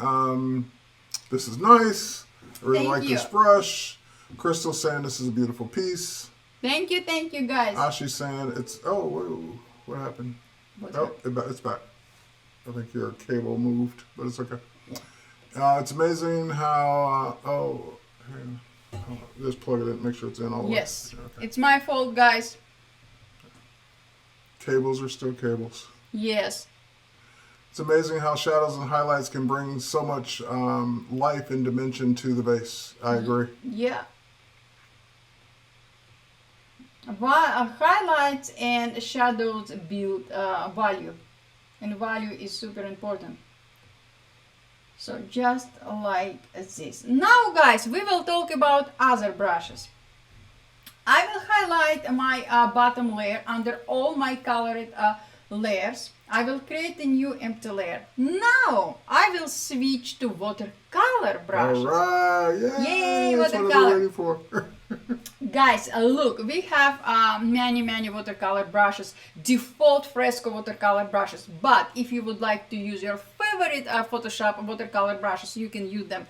this is nice, I really like this brush. Crystal's saying this is a beautiful piece. Thank you, guys. Ashi's saying it's, whoa, what happened? It's back. I think your cable moved, but it's okay. It's amazing how, just plug it in, make sure it's in all the way. Yes, okay. It's my fault, guys. Cables are still cables. Yes. It's amazing how shadows and highlights can bring so much life and dimension to the base. I agree. Yeah. Highlights and shadows build value. And value is super important. So just like this. Now, guys, we will talk about other brushes. I will highlight my bottom layer under all my colored layers. I will create a new empty layer. Now I will switch to watercolor brushes. All right, yay, that's watercolor. what I've been waiting for. Guys, look, we have many watercolor brushes, default Fresco watercolor brushes. But if you would like to use your favorite Photoshop watercolor brushes, you can use them.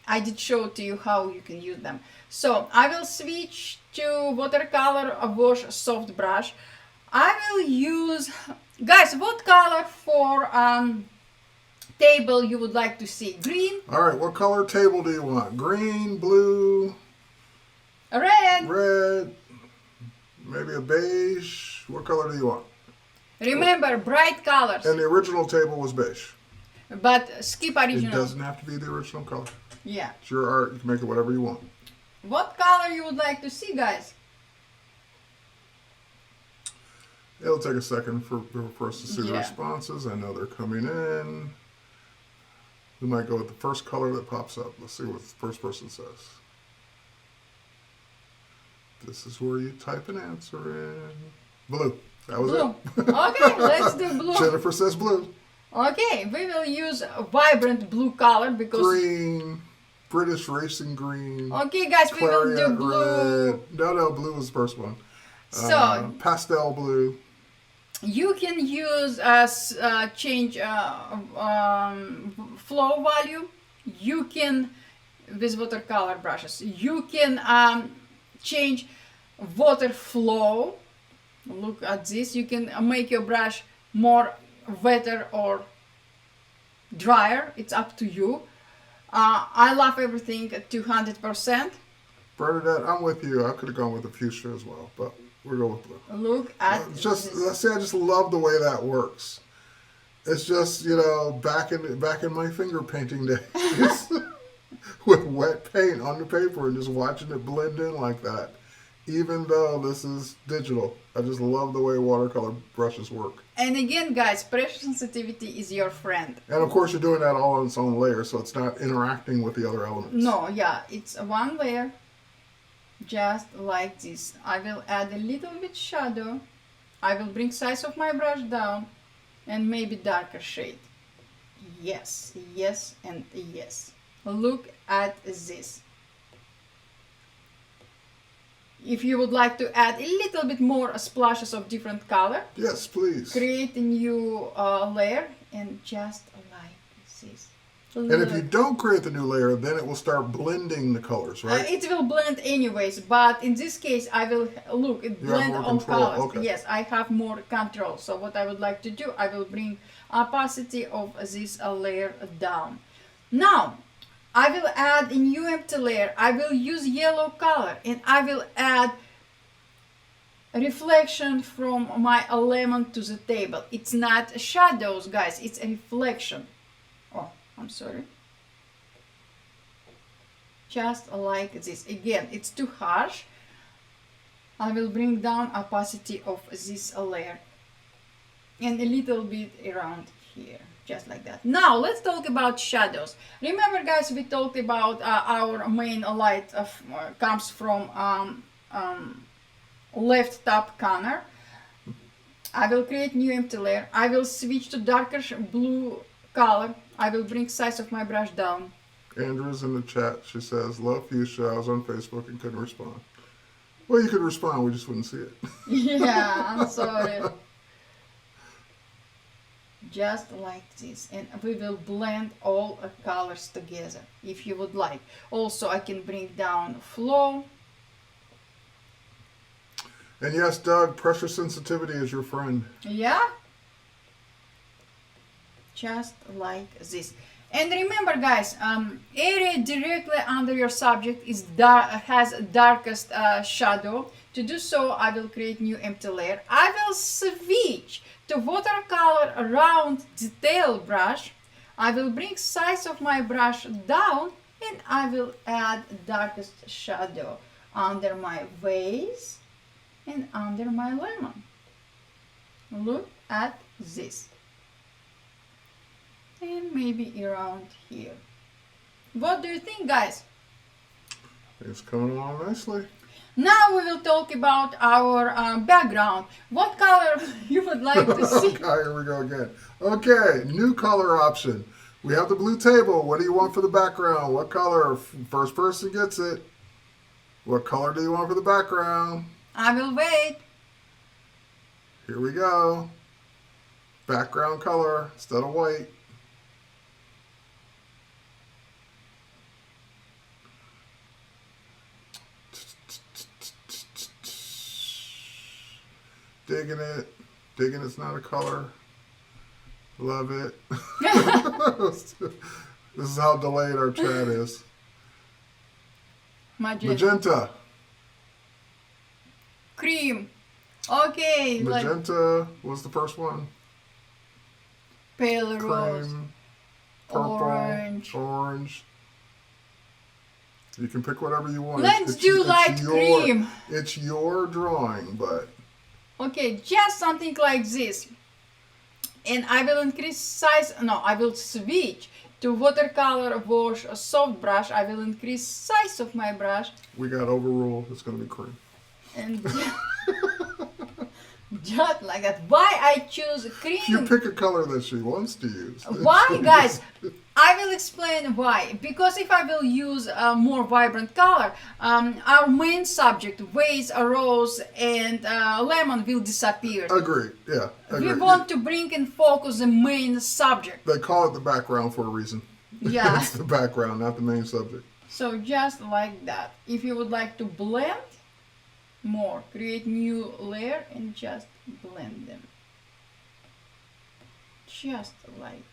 I did show to you how you can use them. So I will switch to watercolor wash soft brush. I will use Guys, what color for table you would like to see? Green, All right, what color table do you want? Green, blue, red. red, maybe a beige. What color do you want? Remember, bright colors. And the original table was beige. But skip It original. doesn't have to be the original color. Yeah. It's your art. You can make it whatever you want. What color you would like to see, guys? It'll take a second for us to see the Yeah. responses. I know they're coming in. We might go with the first color that pops up. Let's see what the first person says. This is where you type an answer in. Blue. That was Blue. it. Okay, let's do blue. Jennifer says blue. Okay, we will use a vibrant blue color because... Green. British racing green. Okay, guys, we will do Clarion blue. red. No, blue was the first one. So, Pastel blue. you can use change flow value. You can, with watercolor brushes, you can change water flow. Look at this. You can make your brush more wetter or drier. It's up to you. I love everything at 200%. Bernadette, I'm with you. I could have gone with the fuchsia as well, but we're going with blue. Look at It's just, this. let's say I just love the way that works. It's just, back in my finger painting days with wet paint on the paper and just watching it blend in like that. Even though this is digital, I just love the way watercolor brushes work. And again, guys, pressure sensitivity is your friend. And of course, you're doing that all on its own layer, so it's not interacting with the other elements. No, yeah, it's one layer, just like this. I will add a little bit shadow. I will bring size of my brush down and maybe darker shade. Yes, yes, and yes. Look at this. If you would like to add a little bit more splashes of different color, Yes, please. create a new layer and just like this. And if you don't create the new layer, then it will start blending the colors, right? It will blend anyways, but in this case I will look it You have blend more all control, colors. okay. Yes, I have more control. So what I would like to do, I will bring opacity of this layer down. Now I will add a new empty layer. I will use yellow color and I will add reflection from my element to the table. It's not shadows, guys, it's a reflection. Oh, I'm sorry. Just like this. Again, it's too harsh. I will bring down opacity of this layer and a little bit around here, just like that. Now let's talk about shadows. Remember, guys, we talked about our main light comes from left top corner. I will create new empty layer. I will switch to darker blue color. I will bring size of my brush down. Andrew's in the chat. She says, love fuchsia. I was on Facebook and couldn't respond. Well, you could respond. We just wouldn't see it. Yeah, I'm sorry. Just like this, and we will blend all colors together if you would like. Also, I can bring down flow. And yes, Doug, pressure sensitivity is your friend. Yeah, just like this. And remember, guys, area directly under your subject is has darkest shadow. To do so, I will create new empty layer. I will switch to watercolor around detail brush. I will bring size of my brush down and I will add darkest shadow under my vase and under my lemon. Look at this. And maybe around here. What do you think, guys? It's coming along nicely. Now we will talk about our background. What color you would like to see? Okay, here we go again. Okay, new color option. We have the blue table. What do you want for the background? What color? First person gets it. What color do you want for the background? I will wait. Here we go. Background color instead of white. Digging it. Digging it's not a color. Love it. This is how delayed our chat is. Magenta. Cream. Okay. Magenta was the first one. Pale rose. Cream. Purple. Orange. You can pick whatever you want. Let's do light cream. It's your drawing, but... Okay, just something like this. And I will increase size. No, I will switch to watercolor wash a soft brush. I will increase size of my brush. We got overruled. It's going to be cream. And just like that. Why I choose cream? You pick a color that she wants to use. Why, guys? I will explain why. Because if I will use a more vibrant color, our main subject, vase, rose, and lemon will disappear. Agreed. Yeah. Agreed. We want to bring in focus the main subject. They call it the background for a reason. Yeah. It's the background, not the main subject. So just like that. If you would like to blend more, create new layer and just blend them. Just like.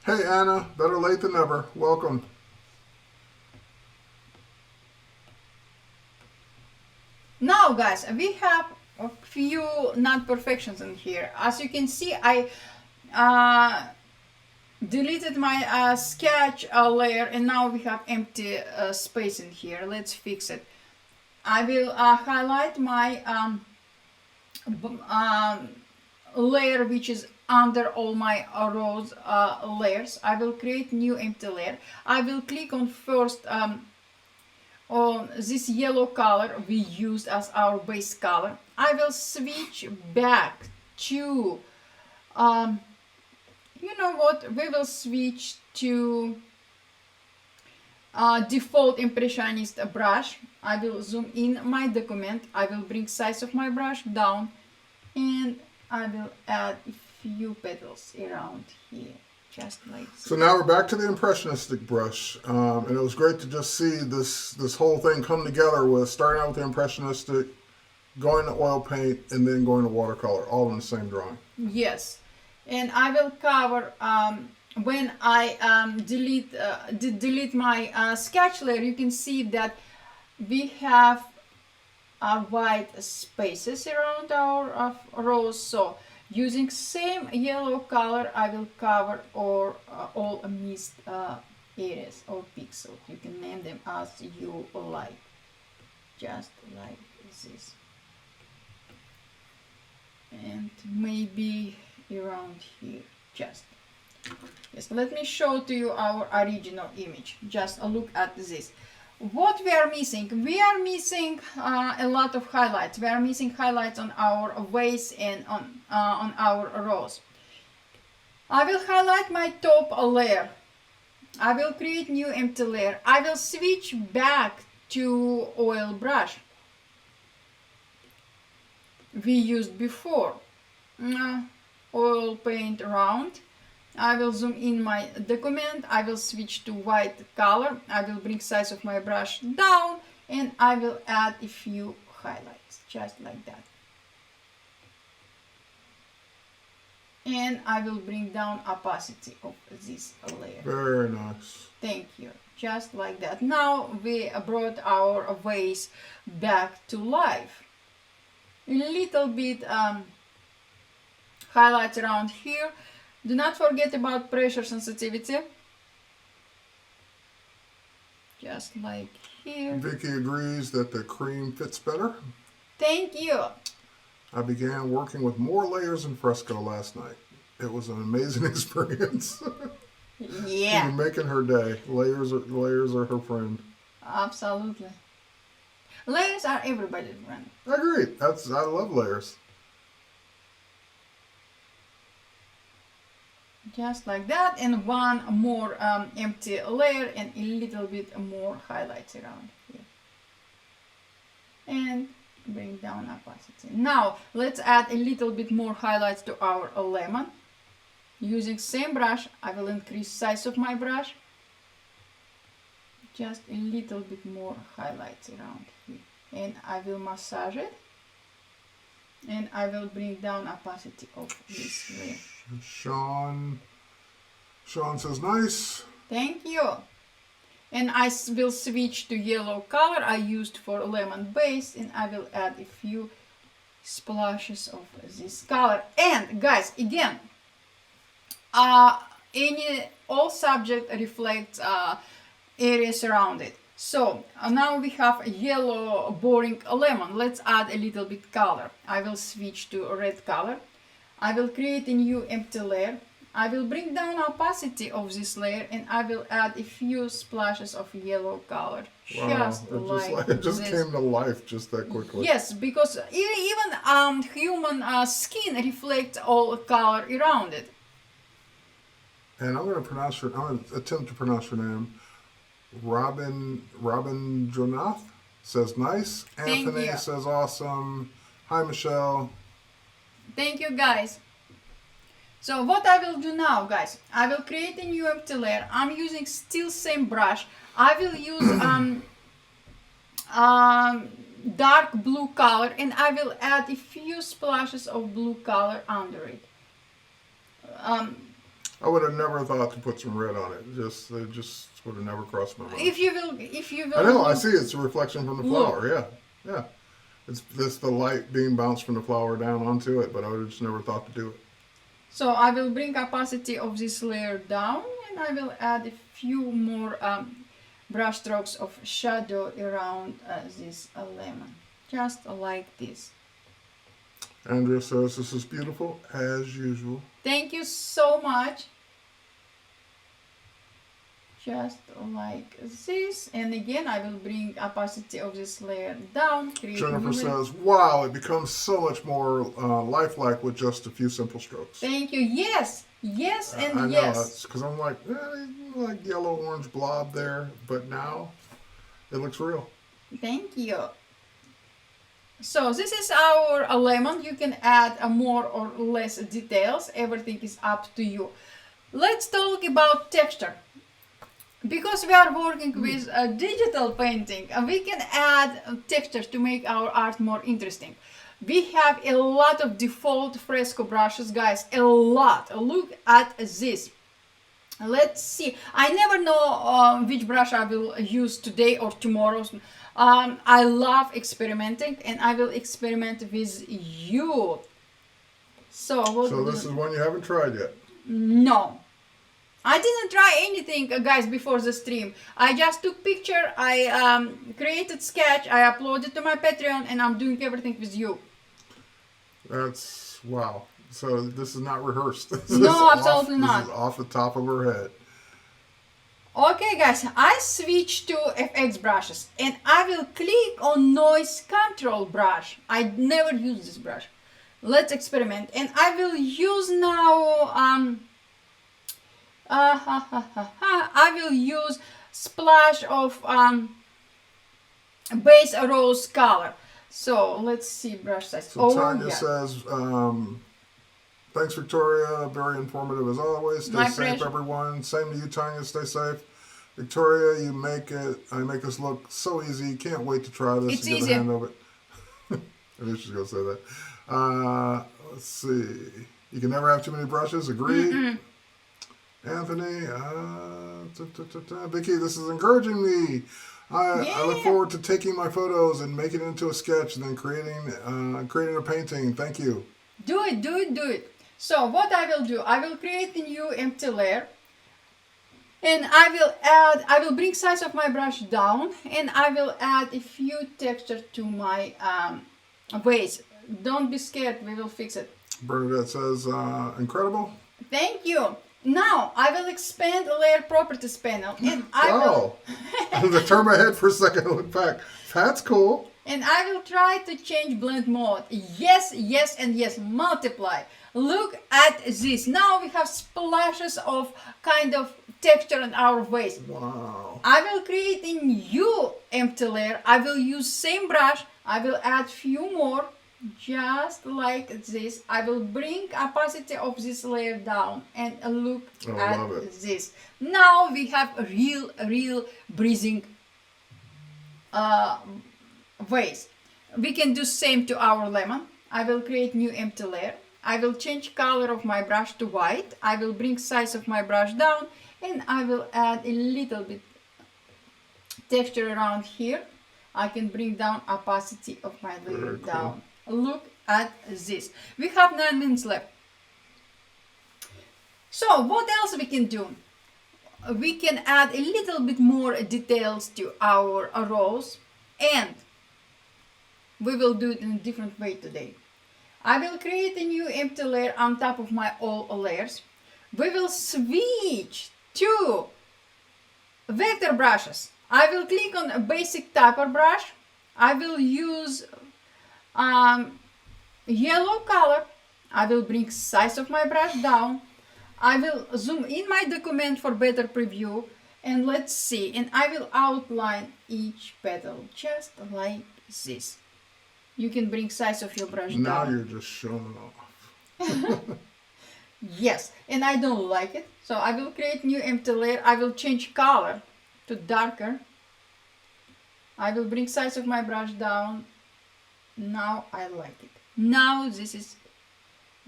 Hey Anna, better late than never. Welcome. Now guys, we have a few non-perfections in here. As you can see, I deleted my sketch layer and now we have empty space in here. Let's fix it. I will highlight my layer which is under all my rows layers. I will create new empty layer. I will click on first on this yellow color we used as our base color. I will switch back to you know what, we will switch to default impressionist brush. I will zoom in my document. I will bring size of my brush down and I will add a few petals around here, just like this. So now we're back to the impressionistic brush, and it was great to just see this whole thing come together with starting out with the impressionistic, going to oil paint, and then going to watercolor, all in the same drawing. Yes, and I will cover when I delete my sketch layer. You can see that we have white spaces around our rows. So using same yellow color, I will cover all missed areas or pixels. You can name them as you like, just like this, and maybe around here. Just yes. Let me show to you our original image. Just look at this. What we are missing? We are missing a lot of highlights. We are missing highlights on our vase and on our rows. I will highlight my top layer. I will create new empty layer. I will switch back to oil brush we used before. Oil paint round. I will zoom in my document. I will switch to white color. I will bring size of my brush down and I will add a few highlights, just like that. And I will bring down opacity of this layer. Very nice. Thank you. Just like that. Now we brought our vase back to life. A little bit highlights around here. Do not forget about pressure sensitivity. Just like here. Vicky agrees that the cream fits better. Thank you. I began working with more layers in Fresco last night. It was an amazing experience. Yeah. You're making her day. Layers are her friend. Absolutely. Layers are everybody's friend. Agreed. I love layers. Just like that, and one more empty layer and a little bit more highlights around here. And bring down opacity. Now let's add a little bit more highlights to our lemon. Using same brush, I will increase size of my brush. Just a little bit more highlights around here. And I will massage it. And I will bring down opacity of this layer. Sean says nice. Thank you. And I will switch to yellow color I used for lemon base, and I will add a few splashes of this color. And guys, again, all subject reflects areas around it. So now we have a yellow boring lemon. Let's add a little bit color. I will switch to red color. I will create a new empty layer. I will bring down opacity of this layer, and I will add a few splashes of yellow color. Wow, it just came to life just that quickly. Yes, because even human skin reflects all color around it. And I'm going to attempt to pronounce your name. Robin Jonath says nice. Thank Anthony you. says awesome. Hi, Michelle. Thank you, guys. So what I will do now, guys, I will create a new empty layer. I'm using still same brush. I will use dark blue color, and I will add a few splashes of blue color under it. I would have never thought to put some red on it. It just would have never crossed my mind. If you will. I know. I see. It's a reflection from the flower. Yeah. It's the light being bounced from the flower down onto it, but I would have just never thought to do it. So I will bring opacity of this layer down, and I will add a few more brush strokes of shadow around this lemon, just like this. Andrea says this is beautiful as usual. Thank you so much. Just like this, and again I will bring opacity of this layer down. Jennifer says, wow, it becomes so much more lifelike with just a few simple strokes. Thank you. Yes, and I know, yes. Because I'm like yellow orange blob there, but now it looks real. Thank you. So this is our lemon. You can add more or less details. Everything is up to you. Let's talk about texture. Because we are working with digital painting, we can add texture to make our art more interesting. We have a lot of default fresco brushes, guys, a lot. Look at this. Let's see. I never know which brush I will use today or tomorrow. I love experimenting, and I will experiment with you. So this is one you haven't tried yet? No. I didn't try anything, guys, before the stream. I just took picture, I created sketch, I uploaded to my Patreon, and I'm doing everything with you. That's wow. So this is not rehearsed. No, absolutely not. This is off the top of her head. Okay, guys, I switch to FX brushes, and I will click on noise control brush. I never use this brush. Let's experiment, and I will use now I will use splash of base rose color. So let's see brush size. So Tanya says, thanks Victoria, very informative as always. Stay safe, pleasure. Everyone. Same to you, Tanya. Stay safe. Victoria, I make this look so easy. Can't wait to try this It's and get easy. a hand of it. I knew she was gonna say that. Let's see. You can never have too many brushes. Agreed. Mm-mm. Anthony, Vicky, this is encouraging me. I look forward to taking my photos and making it into a sketch, and then creating a painting. Thank you. Do it. So what I will do, I will create a new empty layer, and I will bring size of my brush down, and I will add a few texture to my base. Don't be scared, we will fix it. Bernadette says, incredible. Thank you. Now I will expand the layer properties panel, and I will. To turn my head for a second and look back. That's cool. And I will try to change blend mode. Yes, and yes. Multiply. Look at this. Now we have splashes of kind of texture in our vase. Wow. I will create a new empty layer. I will use same brush. I will add few more. Just like this. I will bring opacity of this layer down, and look at this. Now we have a real breathing vase. We can do same to our lemon. I will create new empty layer. I will change color of my brush to white. I will bring size of my brush down, and I will add a little bit texture around here. I can bring down opacity of my layer down. Look at this. We have 9 minutes left. So what else we can do? We can add a little bit more details to our rose, and we will do it in a different way today. I will create a new empty layer on top of my all layers. We will switch to vector brushes. I will click on a basic typer brush. I will use yellow color. I will bring size of my brush down. I will zoom in my document for better preview, and let's see, and I will outline each petal just like this. You can bring size of your brush now down. You're just showing off. Yes, and I don't like it, so I will create new empty layer. I will change color to darker. I will bring size of my brush down. Now I like it. Now this is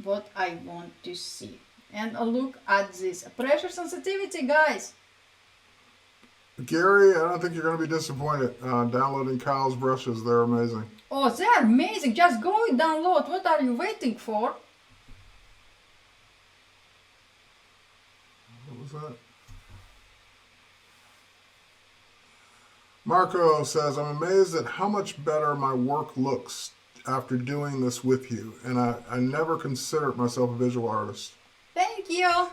what I want to see. And look at this pressure sensitivity, guys. Gary, I don't think you're going to be disappointed downloading Kyle's brushes. They're amazing. Oh, they're amazing. Just go and download. What are you waiting for? What was that? Marco says, I'm amazed at how much better my work looks after doing this with you. And I never considered myself a visual artist. Thank you.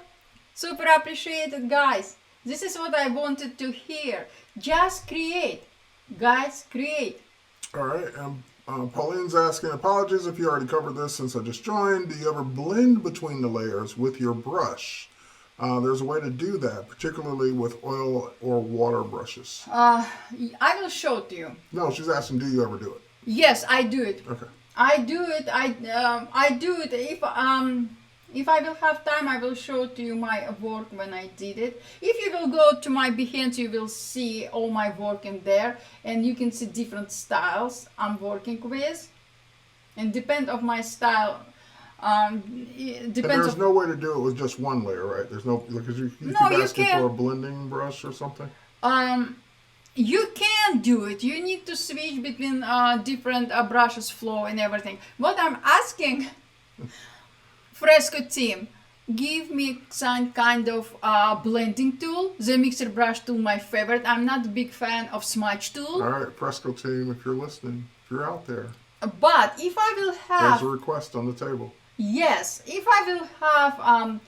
Super appreciated, guys. This is what I wanted to hear. Just create. Guys, create. All right. And Pauline's asking, apologies if you already covered this since I just joined. Do you ever blend between the layers with your brush? There's a way to do that, particularly with oil or water brushes. I will show it to you. No, she's asking, do you ever do it? Yes, I do it. Okay. I do it. I do it. If I will have time, I will show to you my work when I did it. If you will go to my Behance, you will see all my work in there, and you can see different styles I'm working with. And depend of my style. And there's no way to do it with just one layer, right? There's no, because you keep asking for a blending brush or something. You can do it. You need to switch between different brushes, flow and everything. What I'm asking, Fresco team, give me some kind of blending tool. The mixer brush tool, my favorite. I'm not a big fan of smudge tool. All right, Fresco team, if you're listening, if you're out there. But if I will have... There's a request on the table. Yes, if I will have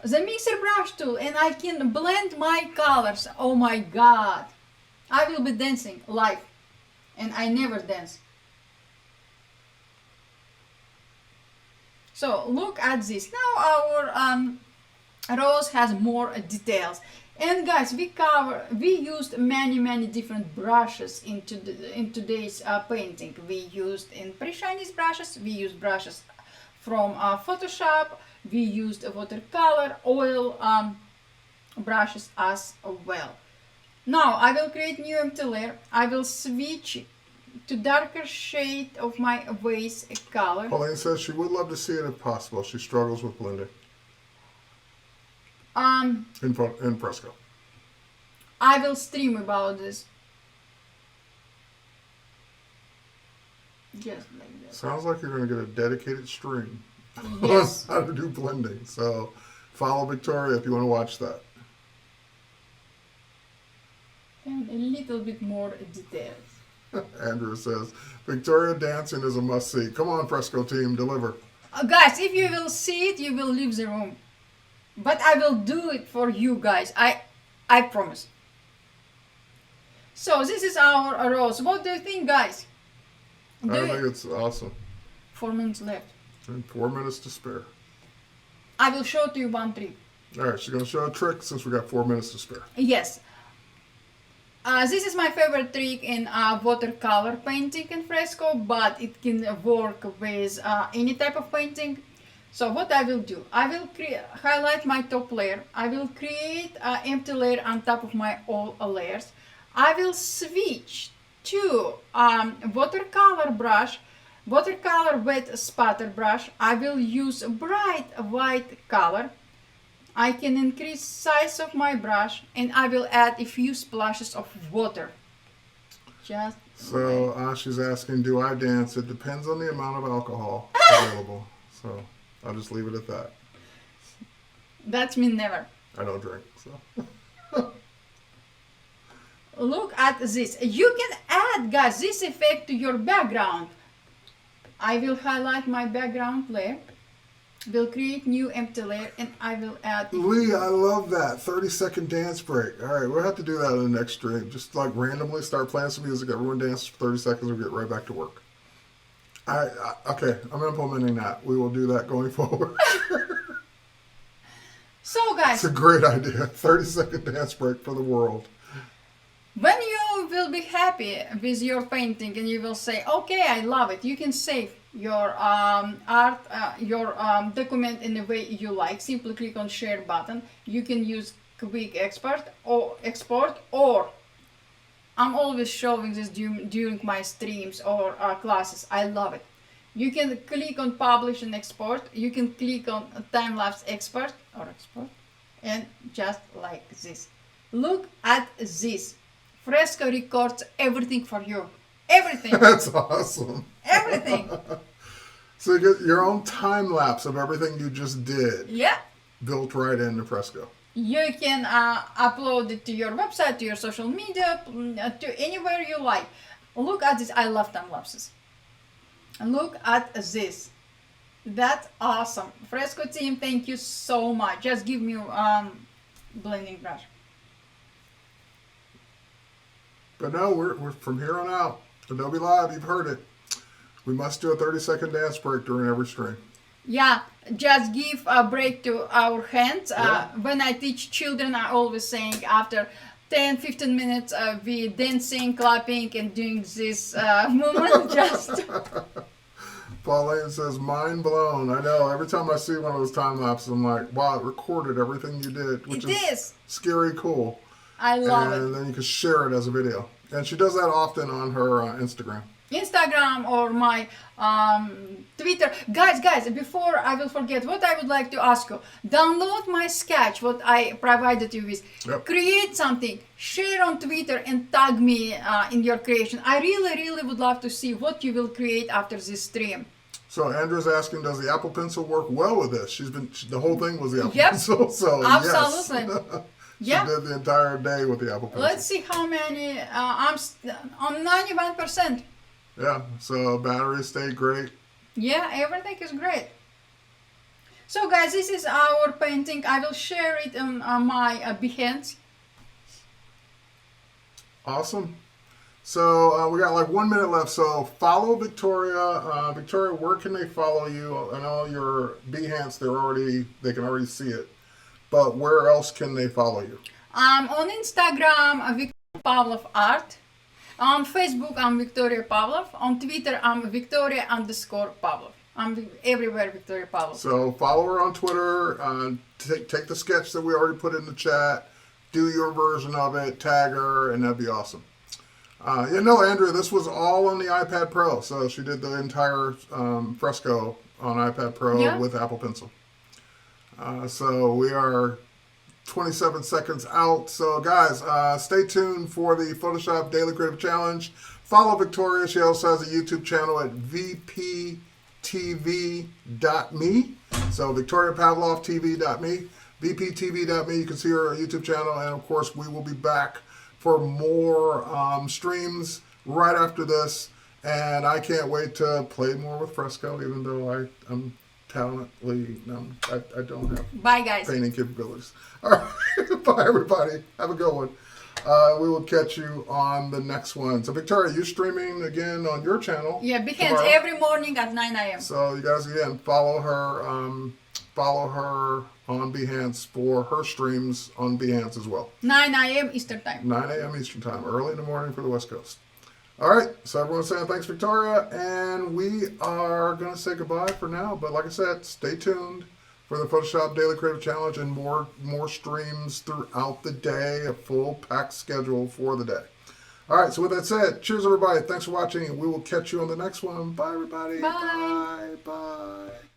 the mixer brush tool and I can blend my colors, oh my god, I will be dancing live, and I never dance. So look at this. Now our rose has more details. And guys, we used many different brushes in today's painting. We used impressionist brushes, we used brushes from Photoshop, we used watercolor, oil brushes as well. Now I will create new empty layer. I will switch to darker shade of my base color. Pauline says she would love to see it if possible. She struggles with blending. In Fresco. I will stream about this. Just like that. Sounds like you're going to get a dedicated stream Yes. on how to do blending. So follow Victoria if you want to watch that. And a little bit more details. Andrew says, Victoria dancing is a must-see. Come on, Fresco team, deliver. Guys, if you will see it, you will leave the room. But I will do it for you guys. I promise. So this is our rose. What do you think, guys? I think it's awesome. 4 minutes left. And 4 minutes to spare. I will show to you one trick. All right, she's going to show a trick since we got 4 minutes to spare. Yes. This is my favorite trick in watercolor painting in Fresco, but it can work with any type of painting. So what I will do, I will highlight my top layer. I will create an empty layer on top of my all layers. I will switch to watercolor brush. watercolor wet spatter brush. I will use bright white color. I can increase size of my brush, and I will add a few splashes of water. Just So she's asking, do I dance? It depends on the amount of alcohol available. So I'll just leave it at that. That's me never. I don't drink, so. Look at this. You can add, guys, this effect to your background. I will highlight my background layer. Will create new empty layer, and I will add. Lee, I love that 30-second dance break. All right, we'll have to do that in the next stream. Just like randomly start playing some music. Everyone dances for 30 seconds. We'll get right back to work. Okay, I'm implementing that. We will do that going forward. So, guys, It's a great idea. 30-second dance break for the world. when you will be happy with your painting and you will say, okay, I love it, you can save your art, your document in the way you like. Simply click on share button. You can use quick export, or I'm always showing this during my streams or classes. I love it. You can click on publish and export. You can click on time-lapse export, and just like this. Look at this. Fresco records everything for you. Everything. That's awesome. Everything. So you get your own time lapse of everything you just did Yeah. built right into Fresco. You can upload it to your website, to your social media, to anywhere you like. Look at this. I love time lapses. Look at this. That's awesome. Fresco team, thank you so much. Just give me blending brush. But no, we're from here on out. Adobe Live, you've heard it. We must do a 30-second dance break during every stream. Yeah, just give a break to our hands. Yeah. When I teach children, I always saying after 10-15 minutes we dancing, clapping, and doing this movement. Just Pauline says, mind blown. I know. Every time I see one of those time lapses, I'm like, wow, it recorded everything you did, which it is. scary cool. I love And it. then you can share it as a video. And she does that often on her Instagram. Instagram or my Twitter. Guys, before I will forget, what I would like to ask you, download my sketch, what I provided you with. Yep. Create something, share on Twitter, and tag me in your creation. I really would love to see what you will create after this stream. So Andrew's asking, does the Apple Pencil work well with this? The whole thing was the Apple Yep. Pencil. So Absolutely. She Yeah. did the entire day with the Apple Pencil. Let's see how many. I'm on 91%. Yeah, so battery stayed great. Yeah, everything is great. So guys, this is our painting. I will share it on my Behance. Awesome. So we got like 1 minute left. So follow Victoria. Victoria, where can they follow you? I know your Behance, they can already see it. But where else can they follow you? On Instagram, Victoria Pavlov Art. On Facebook, I'm Victoria Pavlov. On Twitter, I'm Victoria_Pavlov. I'm everywhere Victoria Pavlov. So follow her on Twitter. Take the sketch that we already put in the chat. Do your version of it. Tag her, and that'd be awesome. Andrea, this was all on the iPad Pro. So she did the entire Fresco on iPad Pro with Apple Pencil. So we are 27 seconds out. So guys, stay tuned for the Photoshop Daily Creative Challenge. Follow Victoria. She also has a YouTube channel at vptv.me. So VictoriaPavlovTV.me, vptv.me. You can see her YouTube channel. And of course, we will be back for more streams right after this. And I can't wait to play more with Fresco, even though I'm talently, I don't have Bye, guys. painting capabilities. All right, bye everybody. Have a good one. We will catch you on the next one. So Victoria, you're streaming again on your channel. Yeah, Behance tomorrow. every morning at 9 a.m. So you guys again follow her on Behance for her streams on Behance as well. 9 a.m. Eastern Time. 9 a.m. Eastern Time, early in the morning for the West Coast. All right, so everyone's saying thanks, Victoria, and we are going to say goodbye for now. But like I said, stay tuned for the Photoshop Daily Creative Challenge and more streams throughout the day, a full packed schedule for the day. All right, so with that said, cheers, everybody. Thanks for watching, and we will catch you on the next one. Bye, everybody. Bye. Bye. Bye.